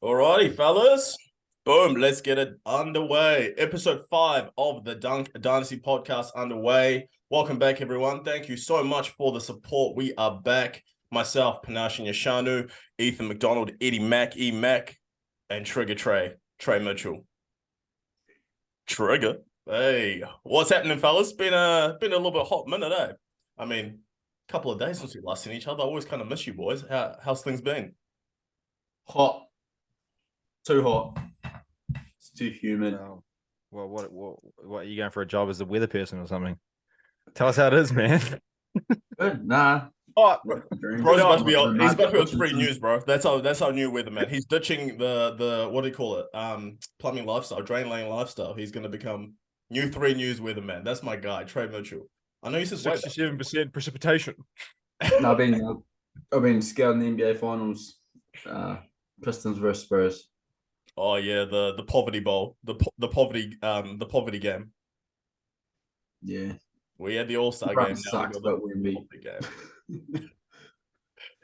Alrighty, fellas. Boom, let's get it underway. Episode 5 of the Dynasty podcast underway. Welcome back, everyone. Thank you so much for the support. We are back. Myself, Panache and Yashanu, Ethan McDonald, Eddie Mac, E Mac, and Trigger Trey Mitchell. Trigger. Hey, what's happening, fellas? Been a little bit hot minute, eh? I mean, a couple of days since we last seen each other. I always kind of miss you boys. How's things been? Hot. Too hot. It's too humid. Well, what are you going for a job as a weather person or something? Tell us how it is, man. Good. Nah. Oh, Bro's about to be on. He's about to be on 3 News, bro. That's our new weatherman. He's ditching the what do you call it? Plumbing lifestyle, drain lane lifestyle. He's gonna become new 3 News weatherman. That's my guy, Trey Mitchell. I know you said 67% precipitation. No, I've been scouting the NBA finals. Pistons versus Spurs. Oh yeah, the poverty bowl, the poverty game. Yeah. We had the All-Star game. Sucks, but we beat.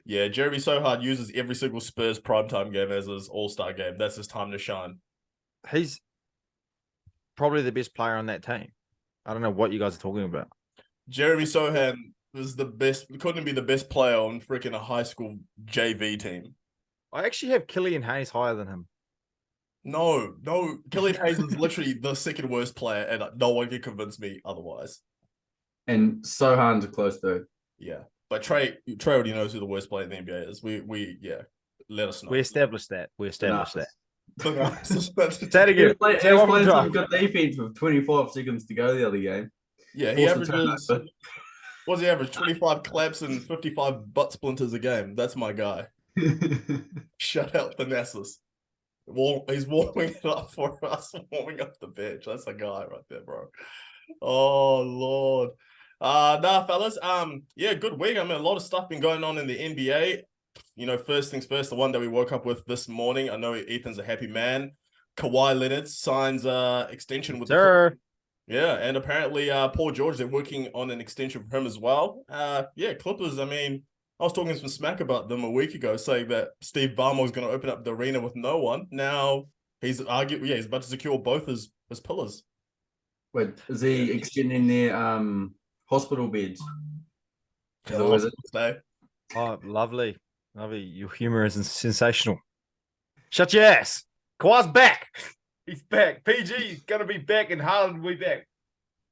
Yeah, Jeremy Sohard uses every single Spurs primetime game as his All-Star game. That's his time to shine. He's probably the best player on that team. I don't know what you guys are talking about. Jeremy Sohan was the best. Couldn't be the best player on freaking a high school JV team. I actually have Killian Hayes higher than him. No. Killian Hayes is literally the second worst player, and no one can convince me otherwise. And Sohan's close though. Yeah, but Trey already knows who the worst player in the NBA is. We let us know. We established that. That. Say it again. He was playing some good defense with 25 seconds to go the other game. Yeah, he averages. What's he average? 25 claps and 55 butt splinters a game. That's my guy. Shout out Thanasis. He's warming it up for us, warming up the bench. That's a guy right there, bro. Oh Lord. Nah, fellas. Yeah, good week. I mean, a lot of stuff been going on in the NBA. You know, first things first, the one that we woke up with this morning. I know Ethan's a happy man. Kawhi Leonard signs extension with the yeah, and apparently Paul George, they're working on an extension for him as well. Yeah, Clippers, I mean, I was talking some smack about them a week ago, saying that Steve Ballmer was going to open up the arena with no one. Now he's about to secure both his pillars. Wait, is he extending their hospital beds? Oh, lovely. Your humor is sensational. Shut your ass. Kawhi's back. He's back. PG's going to be back and Harden will be back.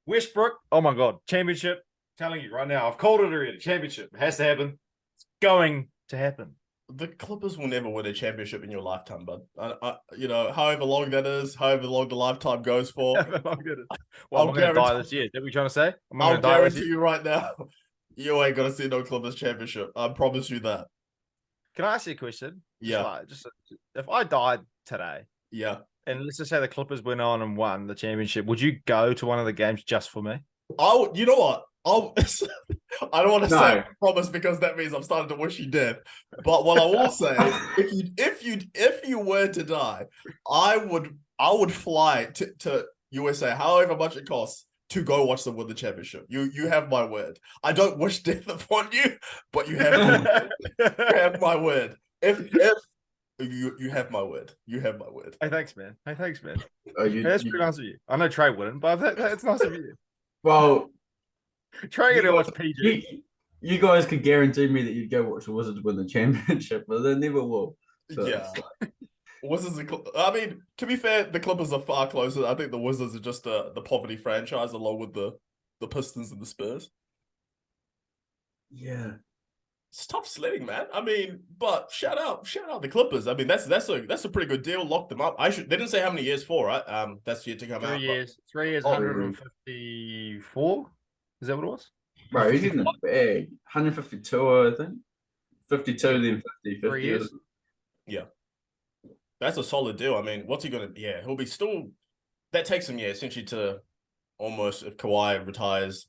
Westbrook, oh my God, championship. Telling you right now, I've called it already. Championship. It has to happen. It's going to happen. The Clippers will never win a championship in your lifetime, bud. You know, however long that is, however long the lifetime goes for. Well, I'm going to die this year. Is that what you're trying to say? I'll guarantee you right now, you ain't going to see no Clippers championship. I promise you that. Can I ask you a question? Yeah. Just if I died today. Yeah. And let's just say the Clippers went on and won the championship. Would you go to one of the games just for me? You know what? I don't want to say I promise because that means I'm starting to wish you dead. But what I will say, if you were to die, I would fly to USA, however much it costs, to go watch them win the championship. You have my word. I don't wish death upon you, but you have my word. If you have my word. You have my word. Hey, thanks, man. That's pretty nice of you. I know Trey wouldn't, but that's nice of you. Well, Trey gonna watch PG. You guys could guarantee me that you'd go watch the Wizards win the championship, but they never will. So. Yeah. Wizards. I mean, to be fair, the Clippers are far closer. I think the Wizards are just the poverty franchise, along with the Pistons and the Spurs. Yeah. It's tough sledding, man. I mean, but shout out the Clippers. I mean, that's a pretty good deal. Lock them up. They didn't say how many years for, right? That's yet to come out. 3 years, 154. Is that what it was? Bro, he's in the bag. 152, I think. 52, then 50. 3 years. Yeah. That's a solid deal. I mean, what's he going to... Yeah, he'll be still... That takes him, essentially to almost... If Kawhi retires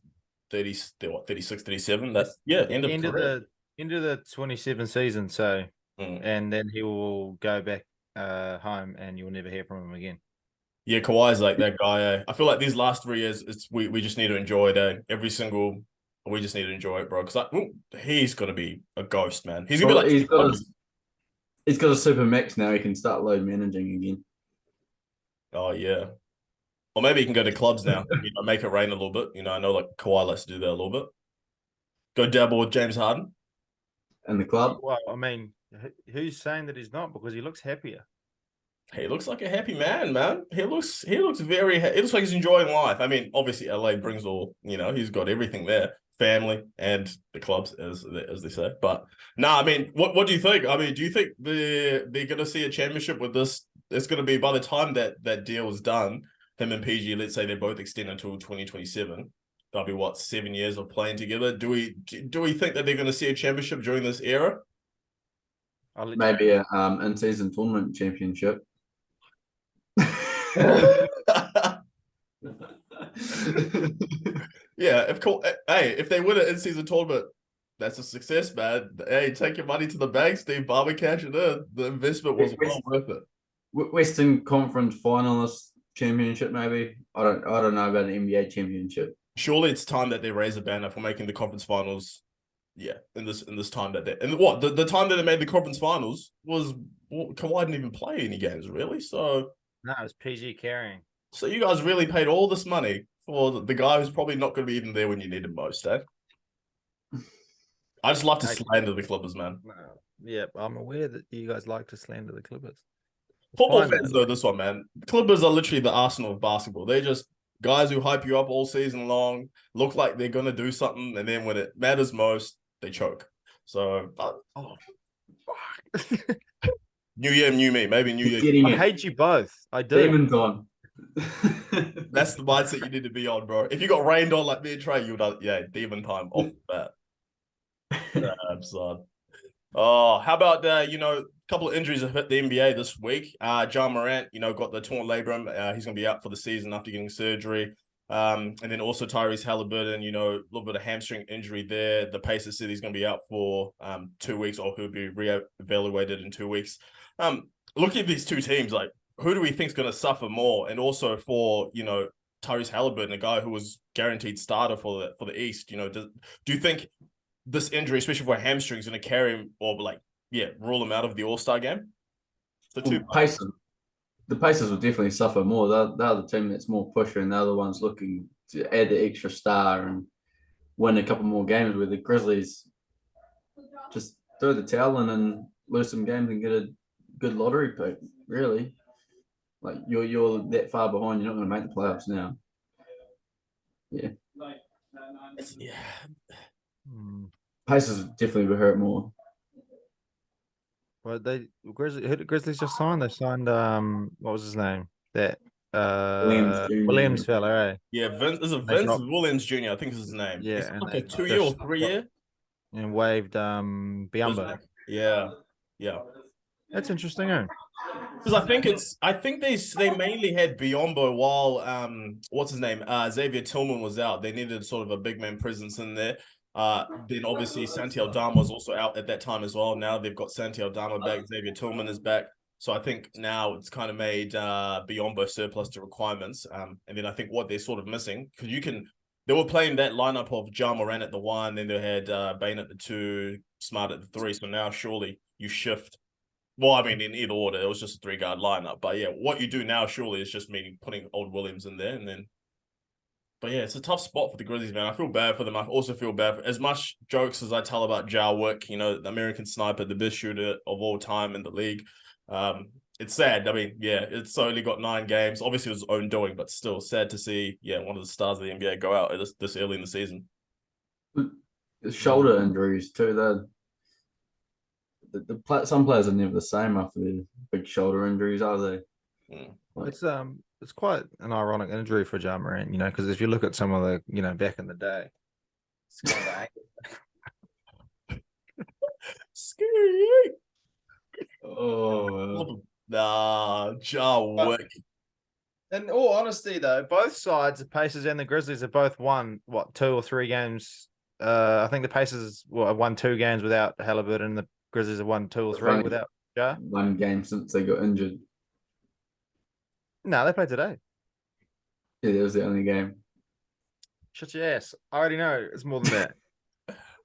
36, 37, that's... Yeah, end of the 27 season, so... And then he will go back home and you'll never hear from him again. Yeah, Kawhi's like that guy. I feel like these last 3 years, we just need to enjoy it. We just need to enjoy it, bro. Because he's gonna be a ghost, man. He's gonna be like He's got a super max now. He can start load managing again. Oh yeah. Or maybe he can go to clubs now. Make it rain a little bit. I know like Kawhi likes to do that a little bit. Go dabble with James Harden. And the club. Well, I mean, who's saying that he's not? Because he looks happier. He looks like a happy man. He looks very. It looks like he's enjoying life. I mean, obviously, LA brings all. He's got everything there, family and the clubs, as they say. But I mean, what do you think? I mean, do you think they're going to see a championship with this? It's going to be by the time that deal is done, him and PG. Let's say they both extend until 2027. That'll be what, 7 years of playing together. Do we think that they're going to see a championship during this era? Maybe a in-season tournament championship. Yeah, if they win an in-season tournament, that's a success, man. Hey, take your money to the bank, Steve Barber, cash it in. The investment was well worth it. Western Conference Finalist championship, maybe. I don't know about an NBA championship. Surely it's time that they raise a banner for making the conference finals. Yeah, in this time that the time that they made the conference finals was Kawhi didn't even play any games really. So no, it was PG carrying. So you guys really paid all this money for the guy who's probably not going to be even there when you need him most, eh? I just love to slander the Clippers, man. Yeah, I'm aware that you guys like to slander the Clippers. Football fans, though, this one, man. Clippers are literally the Arsenal of basketball. They're just guys who hype you up all season long, look like they're going to do something, and then when it matters most, they choke. So, new year, new me. Maybe new year. I hate you both. I do. Demon time. That's the mindset you need to be on, bro. If you got rained on like me and Trey, you would demon time off the bat. Son. Oh, how about a couple of injuries have hit the NBA this week. Ja Morant, got the torn labrum. He's gonna be out for the season after getting surgery. And then also Tyrese Haliburton, a little bit of hamstring injury there. The Pacers said he's gonna be out for 2 weeks, or he'll be reevaluated in 2 weeks. Looking at these two teams, like, who do we think is going to suffer more? And also for, Tyrese Haliburton, a guy who was guaranteed starter for the East, do you think this injury, especially for a hamstring, is going to carry him or rule him out of the All-Star game? So the Pacers will definitely suffer more. They're the team that's more pusher, and they're the ones looking to add the extra star and win a couple more games, where the Grizzlies just throw the towel in and lose some games and get a good lottery pick, really. Like, you're that far behind, you're not going to make the playoffs now. Yeah. Pacers definitely will hurt more. Well, Grizzlies just signed. They signed what was his name? That Williams fella, eh? Yeah, Vince Williams Jr. I think is his name. Yeah, it's like a 2-year or 3-year. And waived Biyombo. Yeah. That's interesting, eh? Because I think they mainly had Biyombo while what's his name? Xavier Tillman was out. They needed sort of a big man presence in there. Then obviously Santi Aldama was also out at that time as well. Now they've got Santi Aldama back, Xavier Tillman is back. So I think now it's kind of made Biyombo surplus to requirements. And then I think what they're sort of missing, because they were playing that lineup of Ja Morant at the 1, then they had Bane at the 2, Smart at the 3. So now surely you shift. Well, I mean, in either order, it was just a 3-guard lineup. But yeah, what you do now surely is just putting old Williams in there, and then. But yeah, it's a tough spot for the Grizzlies, man. I feel bad for them. I also feel bad for as much jokes as I tell about Ja Wick, the American sniper, the best shooter of all time in the league. It's sad. I mean, yeah, it's only got 9 games. Obviously, it was his own doing, but still sad to see, one of the stars of the NBA go out this early in the season. The shoulder injuries too. Some players are never the same after their big shoulder injuries, are they? It's quite an ironic injury for Ja Morant, because if you look at some of the, back in the day, it's kind of scary. Oh, Ja Wick. In all honesty, though, both sides, the Pacers and the Grizzlies, have both won 2 or 3 games. I think the Pacers have won 2 games without Haliburton, and the Grizzlies have won 2 or 3 without Ja. 1 game since they got injured. No, they played today. Yeah, that was the only game. Shut your ass. I already know it's more than that.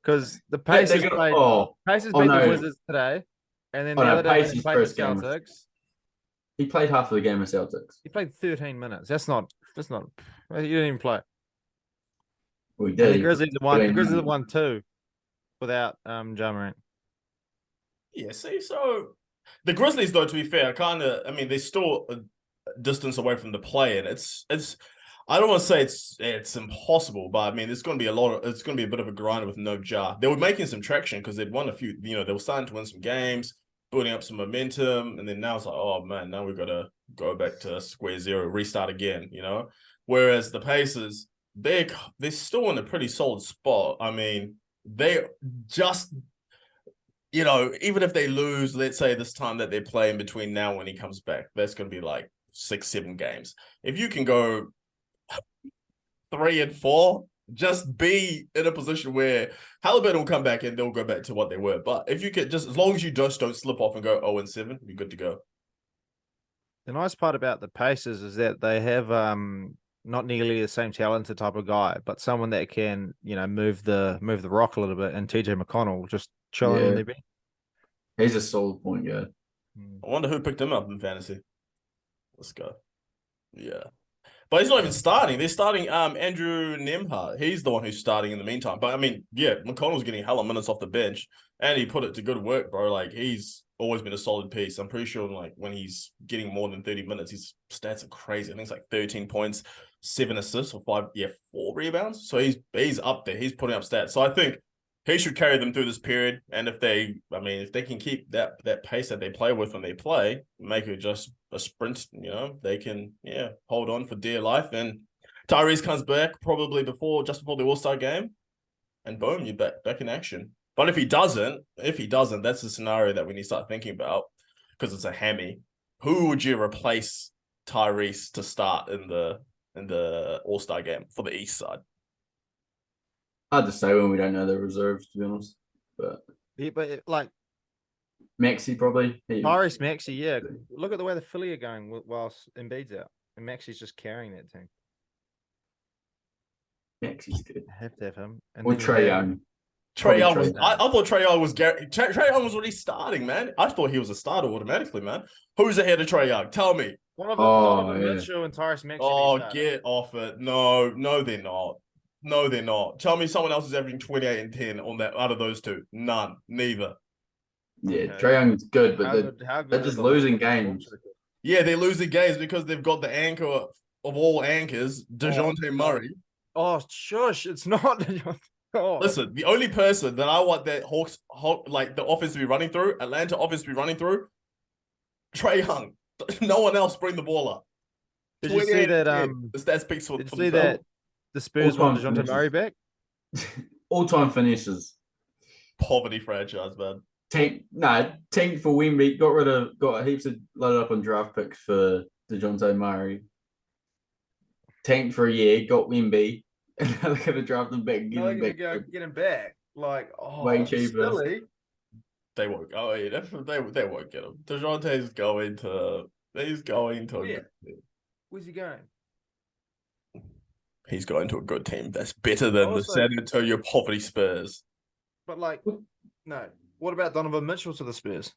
Because the Pacers beat the Wizards today. And then Oh, the no, other day when he Pacey's played the first game was- Celtics, He played half of the game of Celtics. he played 13 minutes. That's not. You didn't even play. We And did. the Grizzlies won too, without Ja Morant. Yeah, see, so the Grizzlies, though, to be fair, they're still a distance away from the play, and it's. I don't want to say it's impossible, but I mean, it's going to be it's going to be a bit of a grind with no Ja. They were making some traction because they'd won a few. They were starting to win some games, building up some momentum, and then now it's like, oh man, now we've got to go back to square zero, restart again. Whereas the Pacers, they're still in a pretty solid spot. I mean, they just. Even if they lose, let's say this time that they're playing between now and when he comes back, that's going to be like 6-7 games. If you can go 3-4, just be in a position where Haliburton will come back and they'll go back to what they were. But if you can, just as long as you just don't slip off and go 0-7, you're good to go. The nice part about the Pacers is that they have not nearly the same talented type of guy, but someone that can, move the rock a little bit. And TJ McConnell just chilling on their bench. He's a solid point guard. I wonder who picked him up in fantasy. Let's go. Yeah. But he's not even starting. They're starting Andrew Nembhard. He's the one who's starting in the meantime. But I mean, yeah, McConnell's getting hella minutes off the bench, and he put it to good work, bro. Like, he's always been a solid piece. I'm pretty sure, like, when he's getting more than 30 minutes, his stats are crazy. I think it's like 13 points, 7 assists, or 4 rebounds. So he's up there. He's putting up stats. So I think he should carry them through this period. And if they can keep that pace that they play with when they play, make it just a sprint, they can, hold on for dear life. And Tyrese comes back probably just before the All-Star game, and boom, you're back in action. But if he doesn't, that's the scenario that we need to start thinking about, because it's a hammy. Who would you replace Tyrese to start in the All-Star game for the East side? Hard to say when we don't know the reserves, to be honest. But like Maxey probably. Tyrese Maxey, yeah. Look at the way the Philly are going whilst Embiid's out, and Maxey's just carrying that team. Maxey's good. Have to have him. And Or Trae Young. Trae Young was. I thought Trae Young was. Trae Young was already starting, man. I thought he was a starter automatically, man. Who's ahead of Trae Young? Tell me. One of them, Donovan Mitchell and Tyrese Maxey. Oh, get off it! No, they're not. No, they're not. Tell me someone else is averaging 28 and 10 on that out of those two. None. Neither. Yeah, Trae Young's good, but they're just losing games. Yeah, they're losing games because they've got the anchor of all anchors, Dejounte Murray. Oh, shush! It's not. Oh. Listen, the only person that I want that Hawks like the offense to be running through, Atlanta offense to be running through, Trae Young. No one else bring the ball up. Did you see that? The stats speaks for. Did you see that the Spurs want Dejounte Murray back? All-time finishes. Poverty franchise, man. Tank for Wemby. Got heaps of loaded up on draft picks for Dejounte Murray. Tanked for a year, got Wemby, and now they're going to draft them back. Get him back. Like, way cheaper. Silly. They won't go. Oh, yeah, they won't get him. Dejounte's going to. He's going to. Yeah. Where's he going? He's going to a good team that's better than the San Antonio Poverty Spurs. But like, no. What about Donovan Mitchell to the Spurs?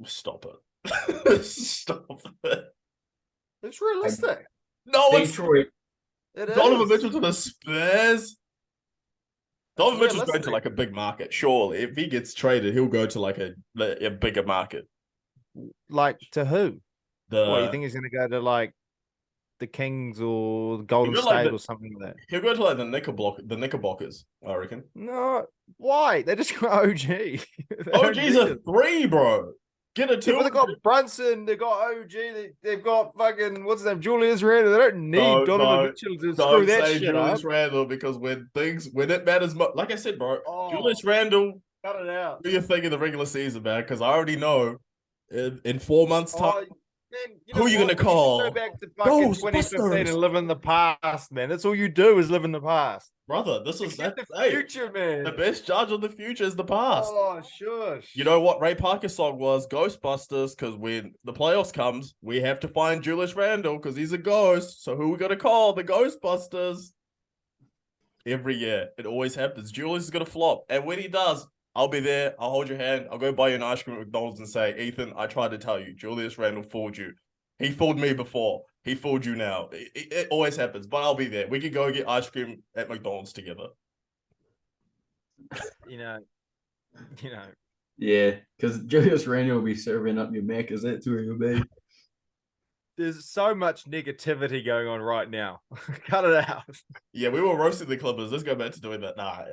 Stop it. Stop it. It's realistic. No, Detroit. It Donovan is. Mitchell to the Spurs. Donovan Mitchell's going to like a big market. Surely, if he gets traded, he'll go to like a bigger market. Like to who? What, you think he's going to go to like the Kings or Golden State or something like that? He'll go to like the Knickerbockers, I reckon. No, why? They just got OG. OG's a 3, bro. Get a 2. Yeah, they got Brunson. They got OG. They've got fucking what's his name, Julius Randle. They don't need Donovan Mitchell to screw that shit Julius up. Randle, because when it matters, like I said, bro, Julius Randle. Cut it out. Do your thing in the regular season, man, because I already know in 4 months' time. Man, who are you going to call? Go back to fucking 2015 and live in the past, man. That's all you do is live in the past. Brother, this is the future, man. The best judge of the future is the past. Oh, shush. You know what Ray Parker's song was? Ghostbusters, because when the playoffs comes, we have to find Julius Randle because he's a ghost. So who we got to call? The Ghostbusters. Every year. It always happens. Julius is going to flop. And when he does, I'll be there. I'll hold your hand. I'll go buy you an ice cream at McDonald's and say, Ethan, I tried to tell you, Julius Randle fooled you. He fooled me before. He fooled you now. It always happens, but I'll be there. We could go get ice cream at McDonald's together. You know. Yeah, because Julius Randle will be serving up your Mac. Is that where he'll be? There's so much negativity going on right now. Cut it out. Yeah, we were roasting the Clippers. Let's go back to doing that. Nah.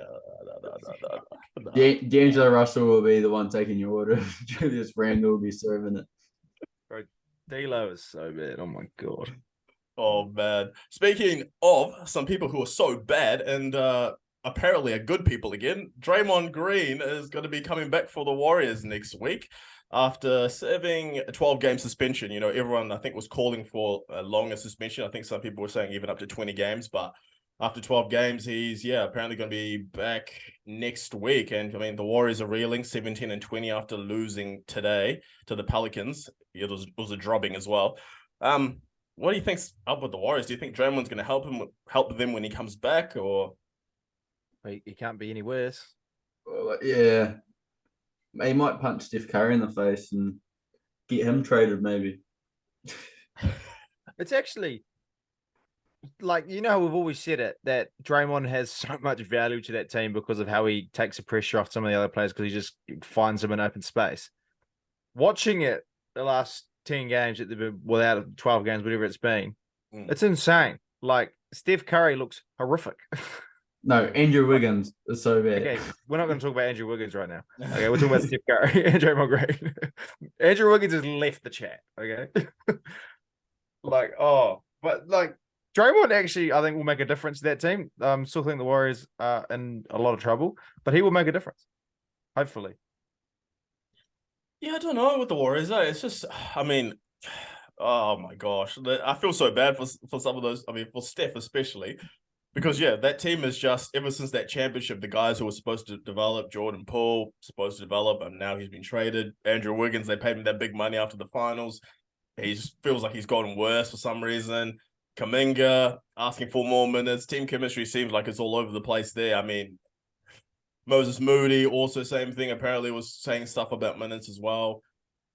D'Angelo Russell will be the one taking your order. Julius Randle will be serving it. Bro, D'Lo is so bad. Oh my god. Oh man. Speaking of some people who are so bad and apparently are good people again, Draymond Green is going to be coming back for the Warriors next week after serving a 12-game suspension. You know, everyone I think was calling for a longer suspension. I think some people were saying even up to 20 games, but after 12 games, he's apparently going to be back next week. And I mean, the Warriors are reeling 17-20 after losing today to the Pelicans. It was a drubbing as well. What do you think's up with the Warriors? Do you think Draymond's going to help them when he comes back, or he can't be any worse? Well, yeah, he might punch Steph Curry in the face and get him traded, maybe. It's actually like, you know, we've always said it, that Draymond has so much value to that team because of how he takes the pressure off some of the other players because he just finds them in open space. Watching it the last 10 games that they've been without 12 games, whatever it's been, it's insane. Like, Steph Curry looks horrific. No, Andrew Wiggins is so bad. Okay, we're not going to talk about Andrew Wiggins right now. Okay, we're talking about Steph Curry and Draymond Green. Andrew Wiggins has left the chat. Okay, but Draymond actually, I think, will make a difference to that team. Still think the Warriors are in a lot of trouble, but he will make a difference, hopefully. Yeah, I don't know with the Warriors. It's just, I mean, oh my gosh, I feel so bad for some of those. I mean, for Steph especially, because that team is just, ever since that championship, the guys who were supposed to develop, Jordan Poole supposed to develop, and now he's been traded. Andrew Wiggins, they paid him that big money after the finals. He just feels like he's gotten worse for some reason. Kuminga asking for more minutes. Team chemistry seems like it's all over the place there. I mean, Moses Moody also same thing. Apparently was saying stuff about minutes as well.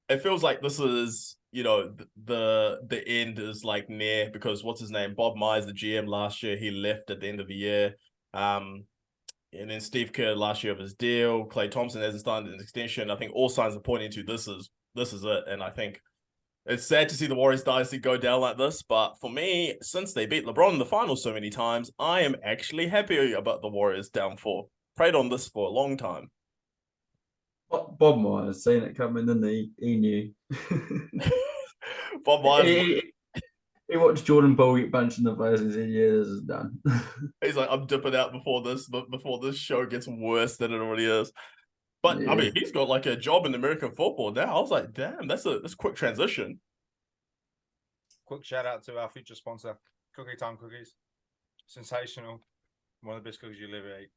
It feels like this is, the end is like near, because what's his name? Bob Myers, the GM last year, he left at the end of the year. And then Steve Kerr last year of his deal. Klay Thompson hasn't started an extension. I think all signs are pointing to this is it. And I think it's sad to see the Warriors dynasty go down like this, but for me, since they beat LeBron in the finals so many times, I am actually happy about the Warriors downfall. Prayed on this for a long time. Bob Myers seen it coming, didn't he? He knew. Bob Myers. He watched Jordan Poole get punched in the face and said, "Yeah, this is done." He's like, "I'm dipping out before this show gets worse than it already is." But I mean, he's got like a job in American football now. I was like, "Damn, that's a quick transition." Quick shout out to our future sponsor, Cookie Time Cookies. Sensational. One of the best cookies you'll ever eat.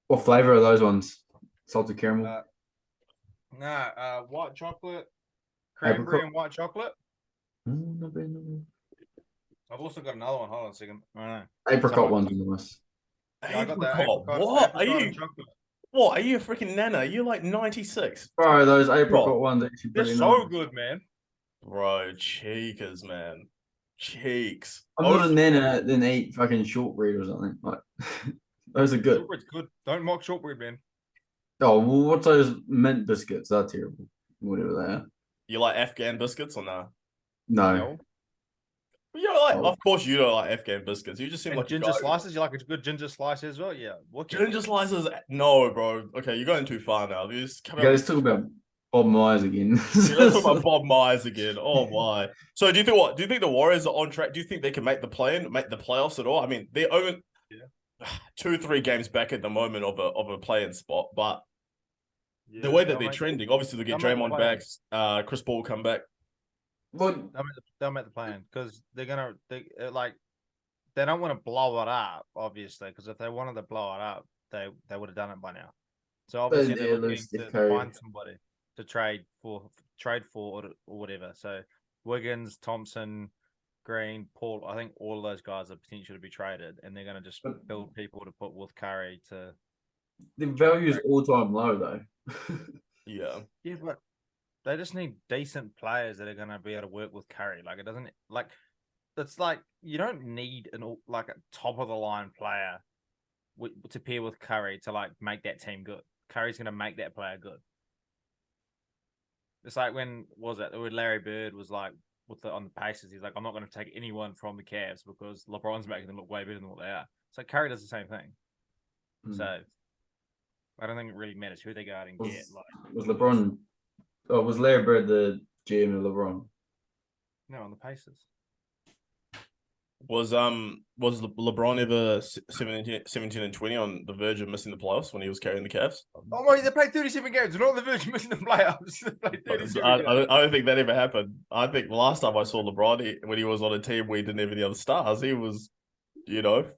What flavor are those ones? Salted caramel? White chocolate, cranberry and white chocolate. I've also got another one. Hold on a second. I know. Apricot ones are nice. Yeah, I got that apricot. What? Are you a freaking nana? You're like 96. Bro, those apricot ones are actually they're pretty so nice. good, man. Bro, cheekers, man. Cheeks. I'm not a nana, then eat fucking shortbread or something. Like, those are good. Shortbread's good. Don't mock shortbread, man. Oh, well, what's those mint biscuits? They're terrible. Whatever they are. You like Afghan biscuits or nah? No. Of course you don't like Afghan biscuits. You just seem like ginger slices. You like a good ginger slice as well? Yeah. Ginger slices? No, bro. Okay, you're going too far now. Let's talk about Bob Myers again. Let's talk about Bob Myers again. Oh my. So do you think the Warriors are on track? Do you think they can make the playoffs at all? I mean, they're only 2-3 games back at the moment of a play-in spot, but the way that they're trending, obviously they get Draymond back, Chris Paul come back. Well, they'll make the plan because they don't want to blow it up, obviously, because if they wanted to blow it up, they would have done it by now. So obviously they're looking to find somebody to trade for or whatever. So Wiggins, Thompson, Green, Paul, I think all of those guys are potential to be traded, and they're going to just build people to put with Curry to The value is all-time low, though. Yeah. Yeah, but they just need decent players that are going to be able to work with Curry. Like, it doesn't like it's like you don't need a top of the line player to pair with Curry to like make that team good. Curry's going to make that player good. It's like when Larry Bird was like on the Pacers. He's like, I'm not going to take anyone from the Cavs because LeBron's making them look way better than what they are. So Curry does the same thing. So I don't think it really matters who they go out and get. Was LeBron? Oh, was Larry Bird the GM of LeBron? No, on the Pacers. Was LeBron ever 17 and 20 on the verge of missing the playoffs when he was carrying the Cavs? Oh my! They played 37 games. They're not on the verge of missing the playoffs. They played 37 I games. don't think that ever happened. I think the last time I saw LeBron, when he was on a team where he didn't have any other stars, he was,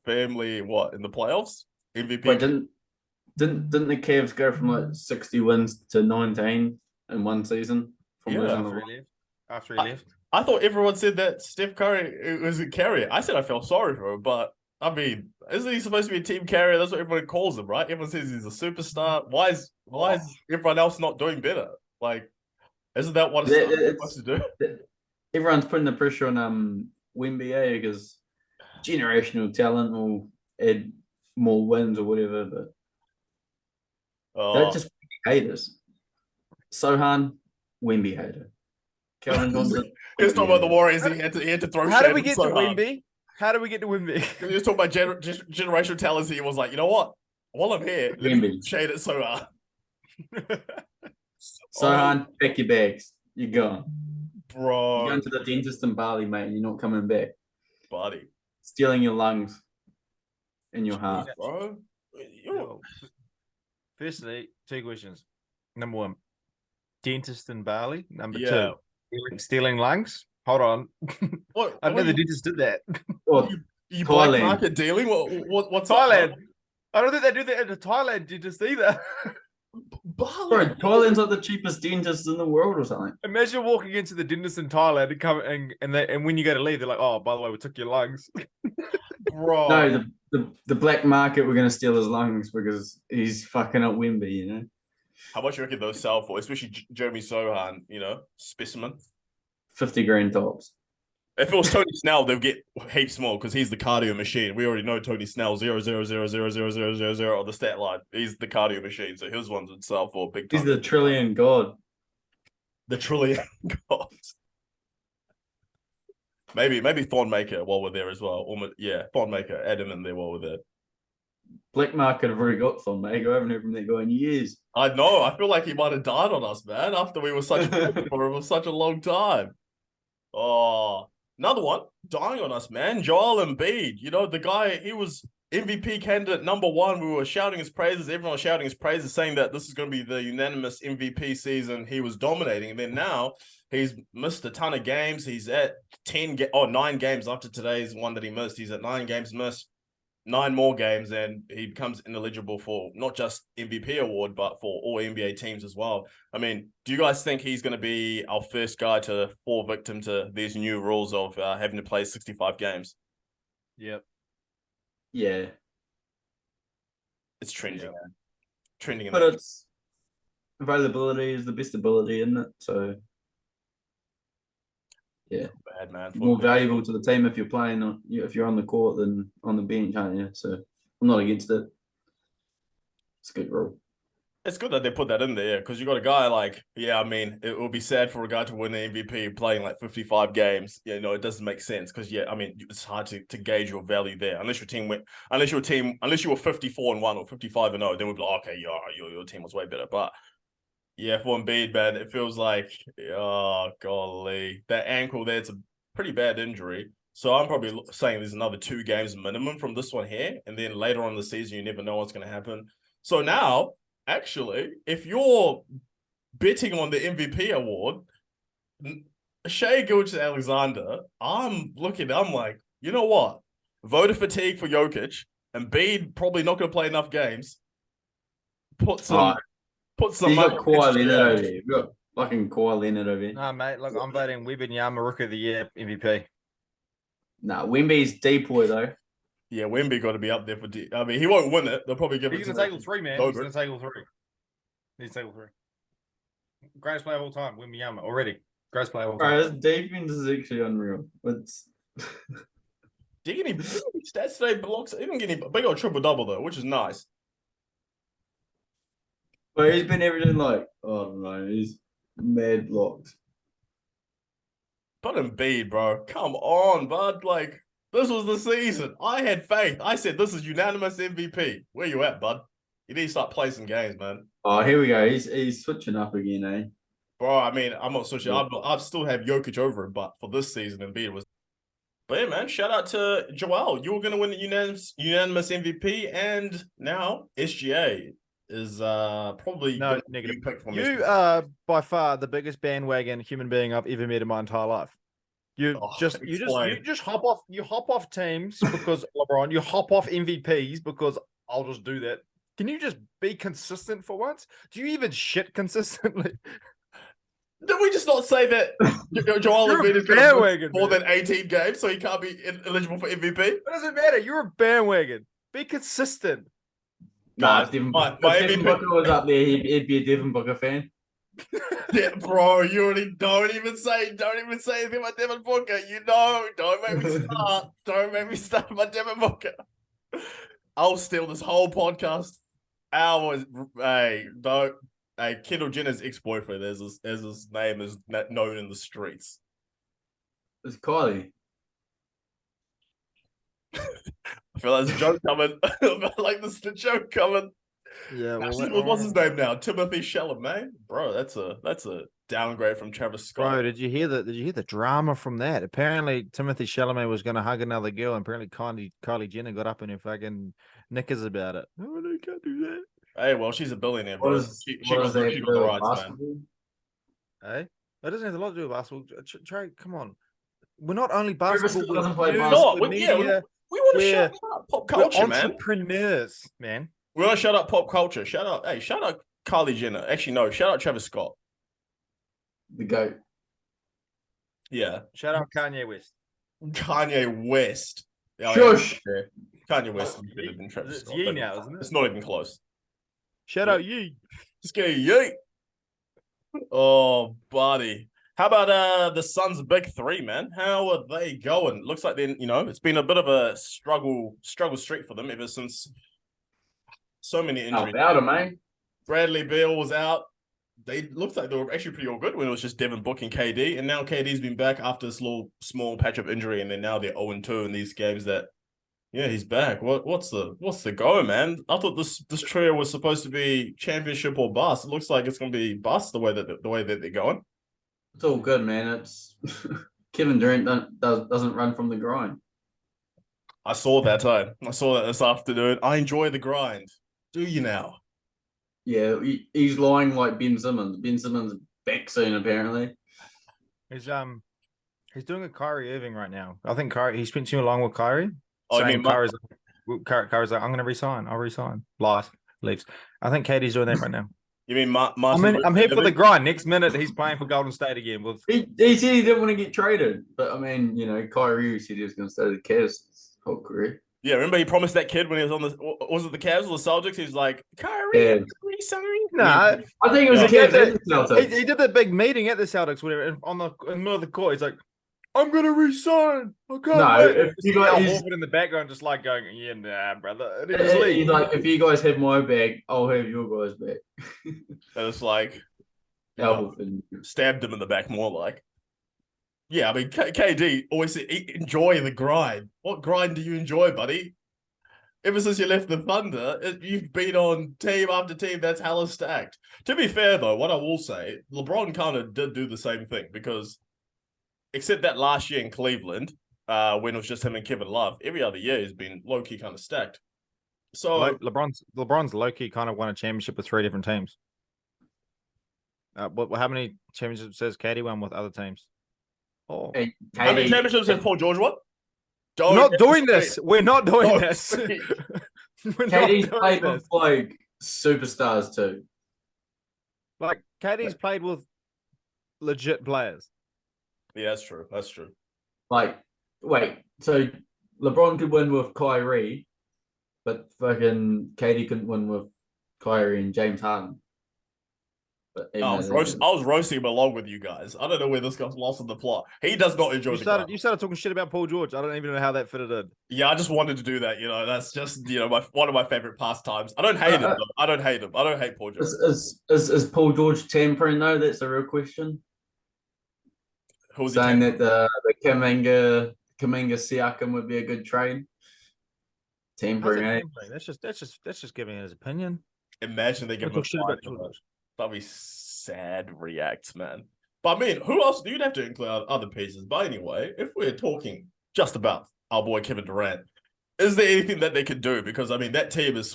family in the playoffs MVP. Wait, didn't the Cavs go from like 60 wins to 19 in one season? After he left. I thought everyone said that Steph Curry was a carrier. I said I felt sorry for him, but I mean, isn't he supposed to be a team carrier? That's what everyone calls him, right? Everyone says he's a superstar. Why is everyone else not doing better? Like, isn't that what it's supposed to do? Everyone's putting the pressure on Wemby because generational talent will add more wins or whatever, but they're just haters. Sohan, Wemby hater. Kevin Johnson. He was talking about the Warriors. He had to throw. How did we get to Wemby? How do we get to Wemby? He was talking about generational talents. He was like, you know what? While I'm here, let me shade it so hard. Sohan, pack your bags. You're gone. Bro. You're going to the dentist in Bali, mate, and you're not coming back. Buddy. Stealing your lungs and your heart. Bro. Firstly, 2 questions. Number 1, dentist in Bali. Number 2, stealing lungs. Hold on. What? I know the dentist did that. You black market dealing? What's Thailand? Up, I don't think they do that in the Thailand dentist either. Bali. Bro, Thailand's like the cheapest dentist in the world or something. Imagine walking into the dentist in Thailand and come and when you go to leave, they're like, "Oh, by the way, we took your lungs." Bro. No, the black market, we're gonna steal his lungs because he's fucking up Wemby, How much you reckon those sell for? Especially Jeremy Sohan, specimen. 50 grand tops. If it was Tony Snell, they'll get heaps more because he's the cardio machine. We already know Tony Snell 0.0000000 on the stat line. He's the cardio machine, so his ones would sell for big time. He's the trillion god. The trillion god. Maybe Thornmaker while we're there as well. Thornmaker, add him in there while we're there. Black market have already got Thornmaker. I haven't heard from that guy in years. I know. I feel like he might have died on us, man. After we were such for such a long time. Oh, another one dying on us, man. Joel Embiid. The guy, he was MVP candidate number 1. We were shouting his praises. Everyone was shouting his praises, saying that this is going to be the unanimous MVP season. He was dominating. And then now he's missed a ton of games. He's at 9 games after today's one that he missed. He's at 9 games missed. 9 more games, and he becomes ineligible for not just MVP award, but for all NBA teams as well. I mean, do you guys think he's going to be our first guy to fall victim to these new rules of having to play 65 games? Yep. Yeah. It's trending. Yeah. Trending. But it's availability is the best ability, isn't it? So, yeah. Bad, man. More valuable to the team if you're playing, if you're on the court than on the bench, aren't you? So I'm not against it. It's a good rule. It's good that they put that in there because you got a guy like, it will be sad for a guy to win the MVP playing like 55 games. It doesn't make sense because, it's hard to gauge your value there. Unless you were 54-1 or 55-0, then we'd be like, okay, your team was way better. But yeah, for Embiid, man, it feels like, oh, golly. That ankle there, it's a pretty bad injury. So I'm probably saying there's another 2 games minimum from this one here. And then later on in the season, you never know what's going to happen. So now, actually, if you're betting on the MVP award, Shai Gilgeous-Alexander, I'm like, you know what? Voter fatigue for Jokic. Embiid probably not going to play enough games. Put some... You got Kawhi Leonard over here. You got fucking Kawhi Leonard over here. No, mate. Look, I'm voting Wembanyama Rookie of the Year MVP. Nah, Wemby's depoy though. Yeah, Wemby got to be up there for. I mean, he won't win it. They'll probably give He's it going to to take all three, man. He's going to take all three. He's take all three. Greatest player of all time, Wembanyama already. Greatest player of all time. Bro, his defense is actually unreal. It's Did he get any stats today? Blocks. He didn't get any big old triple double though, which is nice. but he's been averaging like I don't know, he's mad blocks. But Embiid, bro, come on, bud. Like this was the season. I had faith. I said this is unanimous MVP. Where you at, bud? You need to start playing some games, man. Oh, here we go. He's switching up again, eh? Bro, I mean, I'm not so sure. I'd still have Jokic over him, but for this season, Embiid was. But yeah, man, shout out to Joel. You were going to win the unanimous MVP, and now SGA is probably no negative pick from you are by far the biggest bandwagon human being I've ever met in my entire life. You just hop off teams because LeBron. You hop off MVPs because I'll just do that. Can you just be consistent for once? Do you even shit consistently? Did we just not say that Joel Embiid is going to win more than 18 games, so he can't be eligible for MVP? It doesn't matter. You're a bandwagon. Be consistent. Nah, Devin Booker was up there. He'd be a Devin Booker fan. Yeah, bro, you already don't even say anything about Devin Booker. You know, don't make me start. Don't make me start about Devin Booker. I'll steal this whole podcast hours. Hey, don't. Hey, Kendall Jenner's ex-boyfriend, as his name is known in the streets. It's Kylie. I feel like there's a joke coming. Like this is the joke coming. Yeah, what's his name now? Timothy Chalamet, bro. That's a downgrade from Travis Scott. Bro, did you hear the drama from that? Apparently, Timothy Chalamet was going to hug another girl, and apparently Kylie Jenner got up in her fucking knickers about it. No, you can't do that. Hey, well, she's a billionaire, bro. She got the rights, man. Hey, that doesn't have a lot to do with basketball. Trey, come on. We're not only basketball. Doesn't play basketball. We want to shut up pop culture, man. Entrepreneurs, man. We want to shut up pop culture. Shout out Kylie Jenner. Actually, no, shout out Travis Scott. The GOAT. Yeah. Shout out Kanye West. Kanye West. Shush. Yeah. Kanye West is better than Travis Scott. It's now, isn't it? It's not even close. Shout out Yee. Just go Yee. Oh, buddy. How about the Suns' big three, man? How are they going? Looks like it's been a bit of a struggle streak for them ever since so many injuries. About him, man. Bradley Beal was out. Looks like they were actually pretty all good when it was just Devin Book and KD. And now KD's been back after this little small patch of injury, and then now they're 0-2 in these games that he's back. What's the go, man? I thought this trio was supposed to be championship or bust. It looks like it's gonna be bust the way that they're going. It's all good, man. It's Kevin Durant doesn't run from the grind. I saw that I saw that this afternoon. I enjoy the grind. Do you now? Yeah, he's lying like Ben Simmons. Ben Simmons back soon, apparently. He's doing a Kyrie Irving right now. I think he spent too long with Kyrie. Oh, saying Kyrie's like, I'm going to resign. I'll resign. Lies, leaves. I think KD's doing that right now. You mean I'm here for the grind. Next minute, he's playing for Golden State again. He said he didn't want to get traded, but I mean, Kyrie said he was going to stay with the Cavs his whole career. Yeah, remember he promised that kid when he was on was it the Cavs or the Celtics? He's like, Kyrie, resign. No, I think it was the Cavs. He did that big meeting at the Celtics, whatever, in the middle of the court. He's like, I'm gonna resign. I can't wait. If you guys in the background, just like going, yeah, nah, brother. He's like, if you guys have my bag, I'll have your guys' back. And it's like, stabbed him in the back, more like. Yeah, I mean, KD always said, enjoy the grind. What grind do you enjoy, buddy? Ever since you left the Thunder, you've been on team after team that's hella stacked. To be fair, though, what I will say, LeBron kind of did do the same thing because, except that last year in Cleveland, when it was just him and Kevin Love, every other year he's been low-key kind of stacked. So LeBron's low-key kind of won a championship with 3 different teams. How many championships has KD won with other teams? Oh, hey, how many championships has Paul George won? We're not doing this. We're not doing this. KD's played with like superstars too. Like KD's played with legit players. Yeah, that's true. That's true. Like, wait, so LeBron could win with Kyrie, but fucking Katie couldn't win with Kyrie and James Harden. But I was roasting him along with you guys. I don't know where this guy's lost in the plot. He does not enjoy You started talking shit about Paul George. I don't even know how that fitted in. Yeah, I just wanted to do that. That's just one of my favorite pastimes. I don't hate him though. I don't hate him. I don't hate Paul George. Is Paul George tampering though? That's a real question. Who's saying that the Kaminga Siakam would be a good trade? Tampering, eh? That's just giving his opinion. Imagine they give him that'd be sad reacts, man. But I mean, who else? You'd have to include other pieces. But anyway, if we're talking just about our boy Kevin Durant, is there anything that they could do? Because I mean, that team is